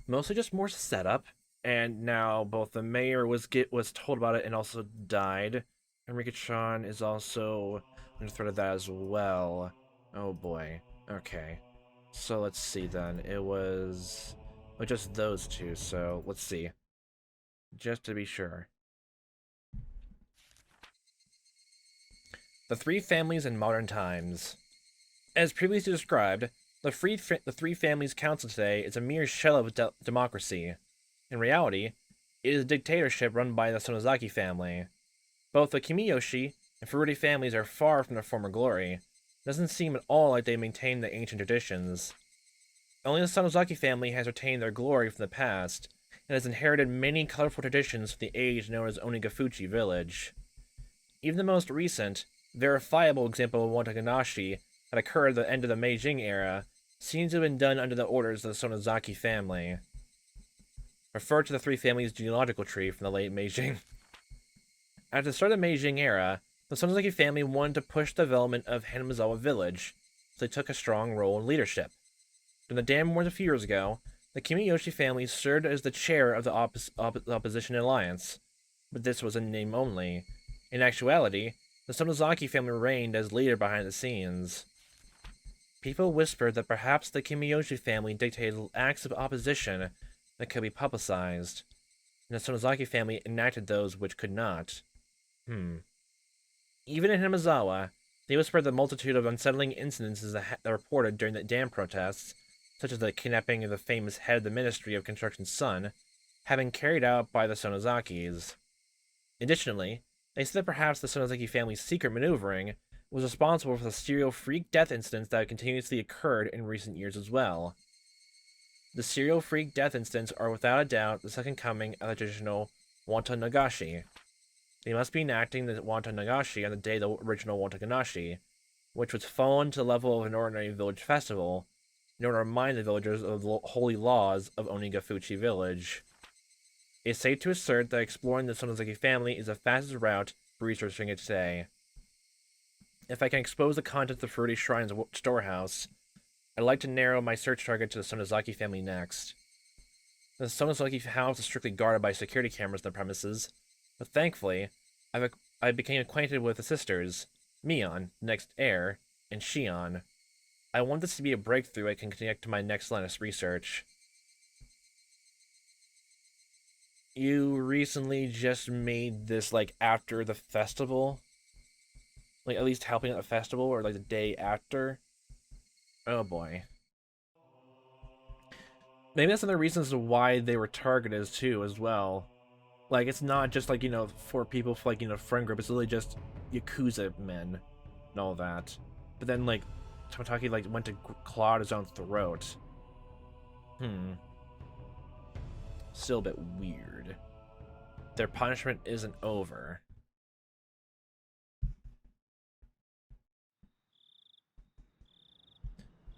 Mostly just more setup. And now both the mayor was told about it and also died. Enrique-chan is also under threat of that as well. Oh boy. Okay. So let's see then. It was just those two, so let's see. Just to be sure. The three families in modern times. As previously described, the three families council today is a mere shell of democracy. In reality, it is a dictatorship run by the Sonozaki family. Both the Kimiyoshi and Furuta families are far from their former glory. It doesn't seem at all like they maintain the ancient traditions. Only the Sonozaki family has retained their glory from the past, and has inherited many colorful traditions from the age known as Onigafuchi village. Even the most recent, verifiable example of Wataganashi that occurred at the end of the Meijing era seems to have been done under the orders of the Sonozaki family. Refer to the three families' genealogical tree from the late Meijing. At the start of the Meijing era, the Sonozaki family wanted to push the development of Hinamizawa village, so they took a strong role in leadership. During the dam wars a few years ago, the Kimiyoshi family served as the chair of the opposition alliance, but this was in name only. In actuality, the Sonozaki family reigned as leader behind the scenes. People whispered that perhaps the Kimiyoshi family dictated acts of opposition that could be publicized, and the Sonozaki family enacted those which could not. Even in Hinamizawa, they whispered the multitude of unsettling incidences that reported during the dam protests, such as the kidnapping of the famous head of the Ministry of Construction's son, had been carried out by the Sonozakis. Additionally, they said that perhaps the Sonozaki family's secret maneuvering was responsible for the serial freak death incidents that have continuously occurred in recent years as well. The serial freak death incidents are without a doubt the second coming of the traditional Wanta Nagashi. They must be enacting the Wanta Nagashi on the day of the original Wanta Ganashi, which was fallen to the level of an ordinary village festival, in order to remind the villagers of the holy laws of Onigafuchi village. It is safe to assert that exploring the Sonozaki family is the fastest route for researching it today. If I can expose the contents of Furuta Shrine's storehouse, I'd like to narrow my search target to the Sonozaki family next. The Sonozaki house is strictly guarded by security cameras in the premises, but thankfully, I became acquainted with the sisters, Mion, the next heir, and Shion. I want this to be a breakthrough I can connect to my next line of research. You recently just made this, like, after the festival? Like, at least helping at the festival, or, like, the day after? Oh, boy. Maybe that's one of the reasons why they were targeted, too, as well. Like, it's not just, like, for people, for, like, friend group. It's literally just Yakuza men and all that. But then, like, Tomataki, like, went to claw his own throat. Still a bit weird. Their punishment isn't over.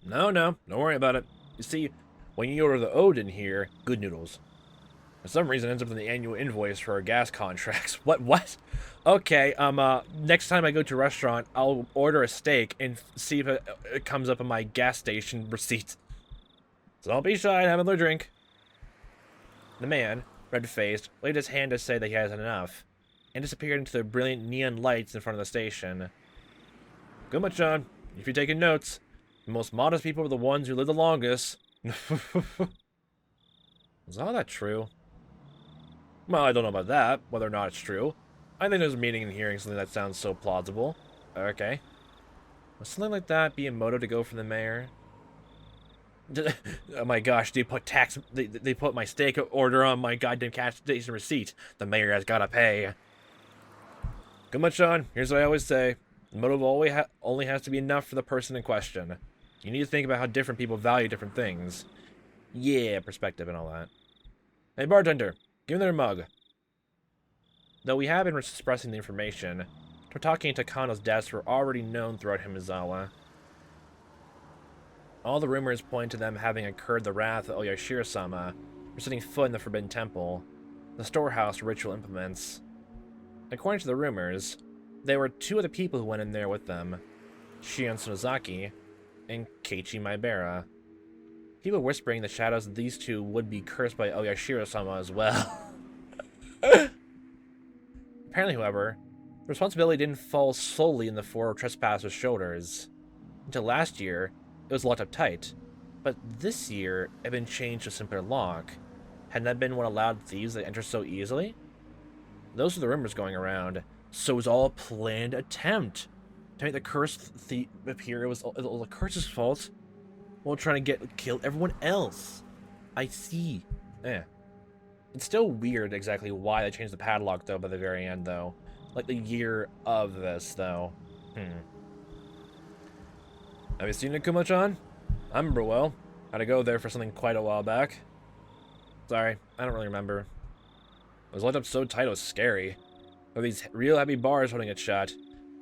No, don't worry about it. You see, when you order the Odin here, good noodles. For some reason, it ends up in the annual invoice for our gas contracts. What? Okay, next time I go to a restaurant, I'll order a steak and see if it comes up on my gas station receipt. So don't be shy and have another drink. The man, red-faced, waved his hand to say that he has enough, and disappeared into the brilliant neon lights in front of the station. Good much, John. If you're taking notes, the most modest people are the ones who live the longest. Is all that true? Well, I don't know about that, whether or not it's true. I think there's a meaning in hearing something that sounds so plausible. Okay. Would something like that be a motive to go for the mayor? Oh my gosh, they put my steak order on my goddamn cash station receipt. The mayor has gotta pay. Good much, Sean. Here's what I always say. The motive only has to be enough for the person in question. You need to think about how different people value different things. Yeah, perspective and all that. Hey, bartender, give me their mug. Though we have been expressing the information, Totaki and Takano's deaths were already known throughout Hinamizawa. All the rumors point to them having incurred the wrath of Oyashiro-sama for setting foot in the Forbidden Temple, the storehouse for ritual implements. According to the rumors, there were two other people who went in there with them, Shion Sonozaki and Keiichi Maebara. People whispering in the shadows that these two would be cursed by Oyashiro-sama as well. Apparently, however, the responsibility didn't fall solely in the four trespassers' shoulders. Until last year, it was locked up tight, but this year it had been changed to a simpler lock. Hadn't that been what allowed thieves to enter so easily? Those are the rumors going around. So it was all a planned attempt to make the cursed thief appear. It was the curse's fault while trying to kill everyone else. I see. It's still weird exactly why they changed the padlock, though, by the very end, though. Like, the year of this, though. Have you seen Akuma-chan? I remember well. Had to go there for something quite a while back. Sorry, I don't really remember. It was locked up so tight it was scary. There were these real heavy bars holding it shut.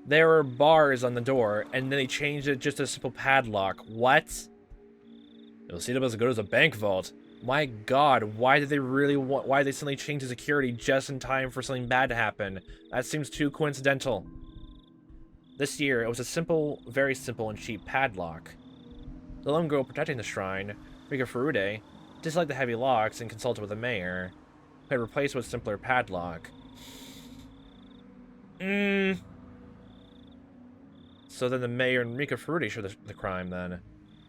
There were bars on the door, and then they changed it just to a simple padlock. What? It'll seem as good as a bank vault. My god, why did they suddenly change the security just in time for something bad to happen? That seems too coincidental. This year, it was a simple, very simple and cheap padlock. The lone girl protecting the shrine, Rika Furude, disliked the heavy locks and consulted with the mayor, who had replaced with a simpler padlock. So then the mayor and Rika Furude showed the crime, then.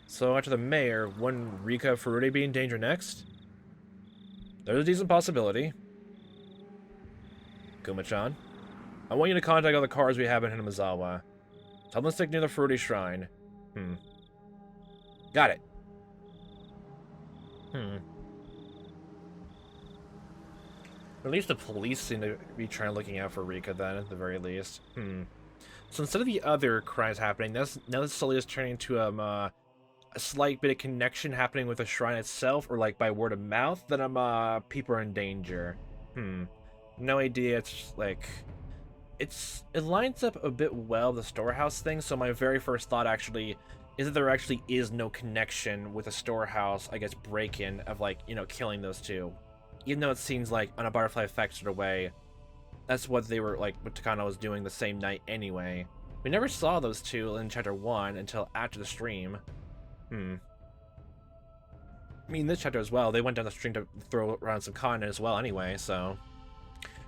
So after the mayor, wouldn't Rika Furude be in danger next? There's a decent possibility. Kuma-chan, I want you to contact all the cars we have in Hinamizawa. Tell them to stick near the Furude shrine. Got it. At least the police seem to be looking out for Rika then, at the very least. So instead of the other crimes happening, now this slowly is turning into a slight bit of connection happening with the shrine itself, or like by word of mouth, that people are in danger. No idea. It's just like it lines up a bit well with the storehouse thing. So my very first thought actually is that there actually is no connection with the storehouse, I guess, break-in of, like, you know, killing those two. Even though it seems like on a butterfly effect sort of way, that's what they were, like, what Takano was doing the same night anyway. We never saw those two in Chapter 1 until after the stream. I mean, this chapter as well, they went down the stream to throw around some content as well anyway, so...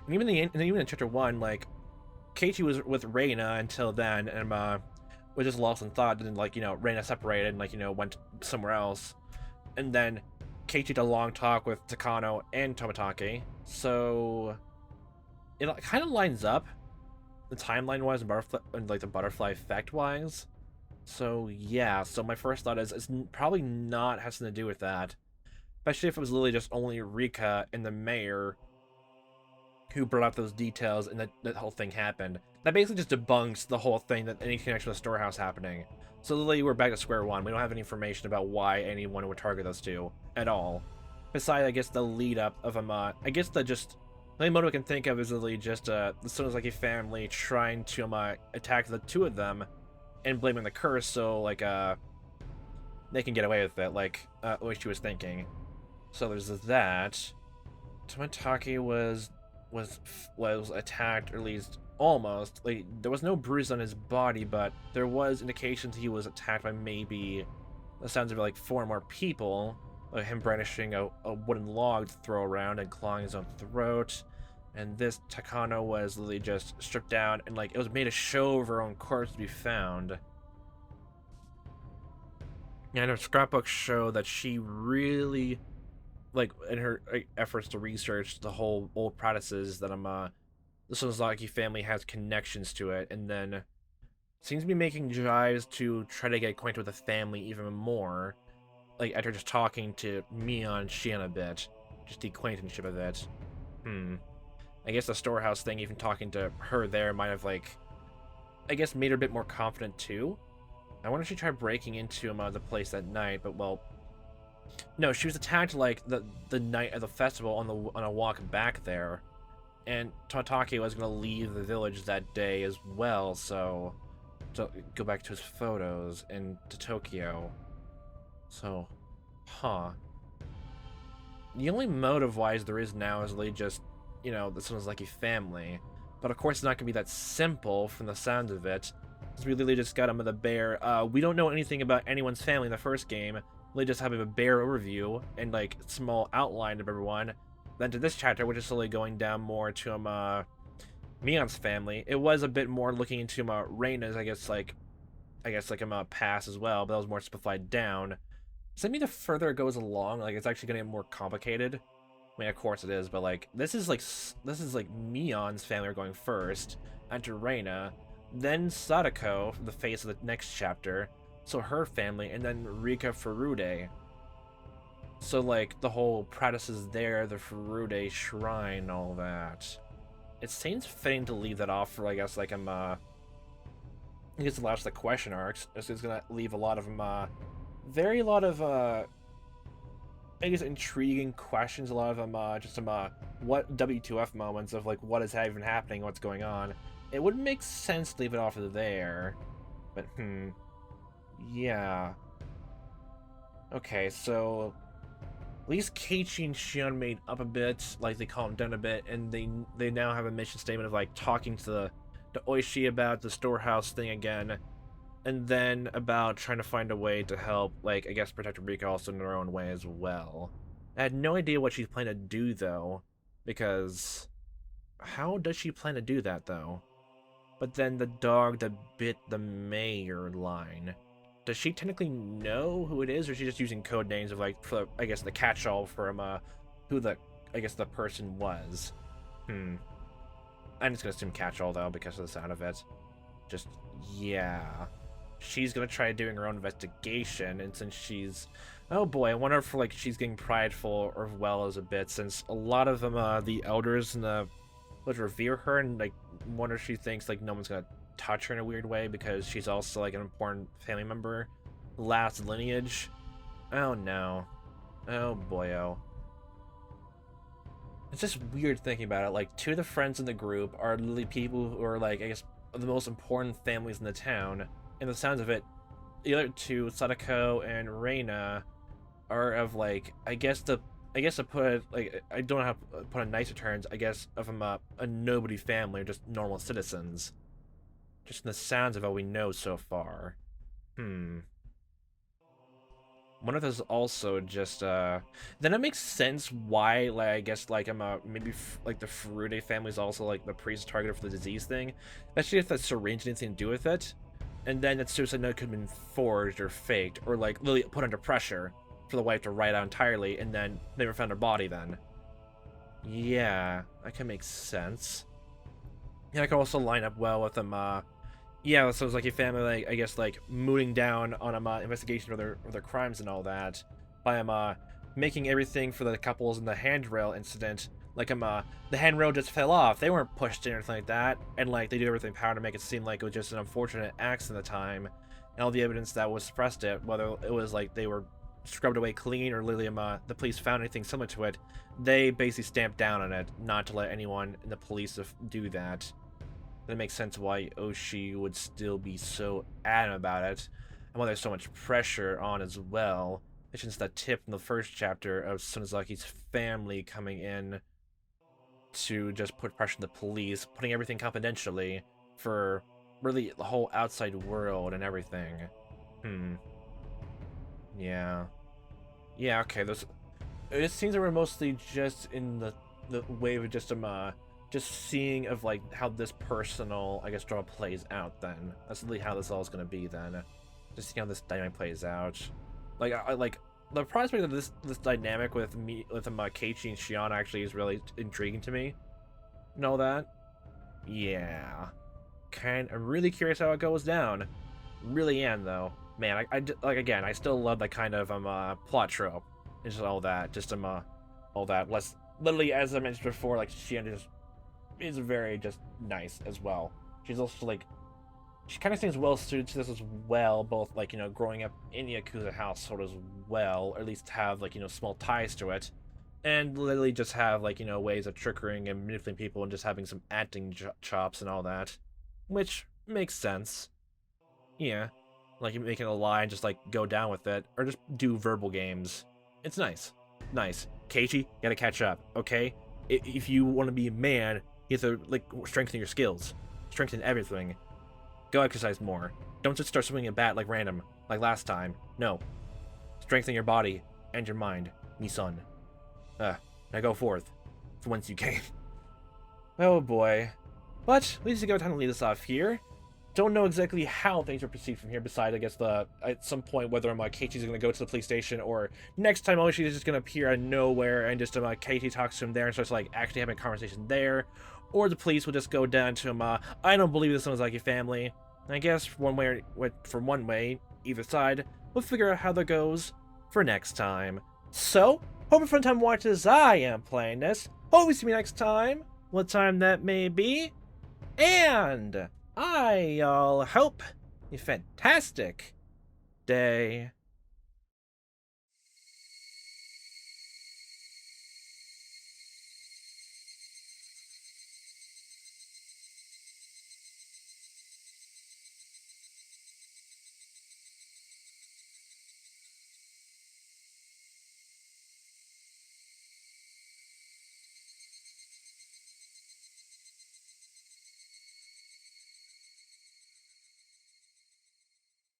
And even in Chapter 1, like, Keiichi was with Reina until then, and was just lost in thought, and then, like, you know, Reina separated and, like, you know, went somewhere else. And then Keiichi did a long talk with Takano and Tomitake, so... It kind of lines up, the timeline-wise and like the butterfly effect-wise. So yeah, so my first thought is it's probably not has something to do with that. Especially if it was literally just only Rika and the mayor who brought up those details and that whole thing happened. That basically just debunks the whole thing, that any connection with the storehouse happening. So literally we're back to square one. We don't have any information about why anyone would target those two at all. Besides, I guess, the lead-up of I guess the only motive I can think of is literally just the Sonozaki family trying to attack the two of them and blaming the curse, so like they can get away with it, like what she was thinking. So there's that. Tomitake was attacked, or at least almost. Like, there was no bruise on his body, but there was indications he was attacked by maybe the sounds of like 4 more people. Like him brandishing a wooden log to throw around and clawing his own throat. And this Takano was literally just stripped down, and like it was made a show of her own corpse to be found. And her scrapbooks show that she really, like, in her efforts to research the whole old practices, that the Sonozaki family has connections to it, and then seems to be making drives to try to get acquainted with the family even more. Like, after just talking to Mia and Shion a bit. Just the acquaintanceship of it. I guess the storehouse thing, even talking to her there, might have, like, I guess made her a bit more confident, too. I wonder if she tried breaking into the place that night, but, well... No, she was attacked, like, the night of the festival on a walk back there. And Tomitake was going to leave the village that day as well, so... To go back to his photos and to Tokyo. So, the only motive-wise there is now is really just, you know, this one's like a family. But of course it's not going to be that simple from the sound of it. Because we literally just got him with a bear. We don't know anything about anyone's family in the first game. really just having a bare overview and like small outline of everyone. Then to this chapter, which is slowly going down more to Mion's family. It was a bit more looking into Reina's, I guess like past as well, but that was more simplified down. Does that mean the further it goes along, like it's actually gonna get more complicated? I mean, of course it is, but like this is like Mion's family are going first, enter Reina, then Sadako, the face of the next chapter, so her family, and then Rika Furude. So like the whole Pratis is there, the Furude shrine, all that. It seems fitting to leave that off for, I guess, like I guess the last of the question arcs. It's gonna leave a lot of I guess intriguing questions, a lot of what W2F moments of like what is even happening, what's going on. It would make sense to leave it off of there, but yeah. Okay, so at least Keiichi and Shion made up a bit, like they calmed down a bit, and they now have a mission statement of like talking to Oishi about the storehouse thing again, and then about trying to find a way to help, like, I guess protect Rika also in her own way as well. I had no idea what she's planning to do though, because how does she plan to do that though? But then the dog that bit the mayor line. Does she technically know who it is, or is she just using code names of like, for, I guess, the catch-all from who the person was? I'm just gonna assume catch-all though because of the sound of it. Just yeah, she's gonna try doing her own investigation, and since she's, oh boy, I wonder if like she's getting prideful or well as a bit, since a lot of them the elders and the would revere her, and like wonder if she thinks like no one's gonna touch her in a weird way because she's also like an important family member, last lineage. Oh no, oh boyo. It's just weird thinking about it. Like, two of the friends in the group are literally people who are like, I guess, the most important families in the town, and the sounds of it, the other two, Sadako and Reina, are of like, I guess to put it, like, I don't know how to put in nicer terms, I guess, of a nobody family, or just normal citizens. Just in the sounds of what we know so far. One of those also just, then it makes sense why, like, I guess, like, maybe, like, the Furude family is also, like, the priest targeted for the disease thing. Especially if that syringe had anything to do with it. And then it's suicide note could have been forged or faked, or, like, literally put under pressure for the wife to write out entirely, and then never found her body then. Yeah, that can make sense. And I can also line up well with them, yeah, so it's like your family, like, I guess, like, mooting down on investigation of their crimes and all that, by making everything for the couples in the handrail incident, like, the handrail just fell off, they weren't pushed in or anything like that, and, like, they do everything power to make it seem like it was just an unfortunate accident at the time, and all the evidence that was suppressed it, whether it was, like, they were scrubbed away clean, or literally, the police found anything similar to it, they basically stamped down on it, not to let anyone in the police do that. Then it makes sense why Oshi would still be so adamant about it, and why there's so much pressure on as well. It's just that tip in the first chapter of Sonozaki's family coming in to just put pressure on the police, putting everything confidentially for really the whole outside world and everything. Yeah. Yeah, okay, it seems that we're mostly just in the wave of just seeing of like how this personal, I guess, drama plays out. Then that's really how this all is gonna be. Then just seeing how this dynamic plays out. Like I like the prospect of this dynamic with Keiichi and Shion actually is really intriguing to me. And all that. Yeah. I'm really curious how it goes down. Really am though. Man, I like, again, I still love that kind of plot trope. And just all that, just all that. Less literally, as I mentioned before, like Shion just is very just nice as well. She's also like, she kind of seems well suited to this as well, both like, you know, growing up in the Yakuza household as well, or at least have like, you know, small ties to it, and literally just have like, you know, ways of triggering and manipulating people and just having some acting chops and all that, which makes sense. Yeah, like making a lie and just like go down with it, or just do verbal games. It's nice. Nice. Keiichi, you gotta catch up, okay? If you want to be a man, you have to like strengthen your skills, strengthen everything. Go exercise more. Don't just start swinging a bat like random, like last time. No, strengthen your body and your mind, me son. Now go forth, from whence you came. Oh boy. But, at least we got time to lead us off here. Don't know exactly how things will proceed from here, besides, I guess, at some point, whether Keiichi's going to go to the police station, or next time, she's just going to appear out of nowhere, and just, Keiichi talks to him there, and starts, like, actually having a conversation there, or the police will just go down to him, I don't believe this sounds like your family. I guess, from one way, either side, we'll figure out how that goes for next time. So, hope a fun time watching as I am playing this. Hope we see me next time, what time that may be, and I'll hope a fantastic day.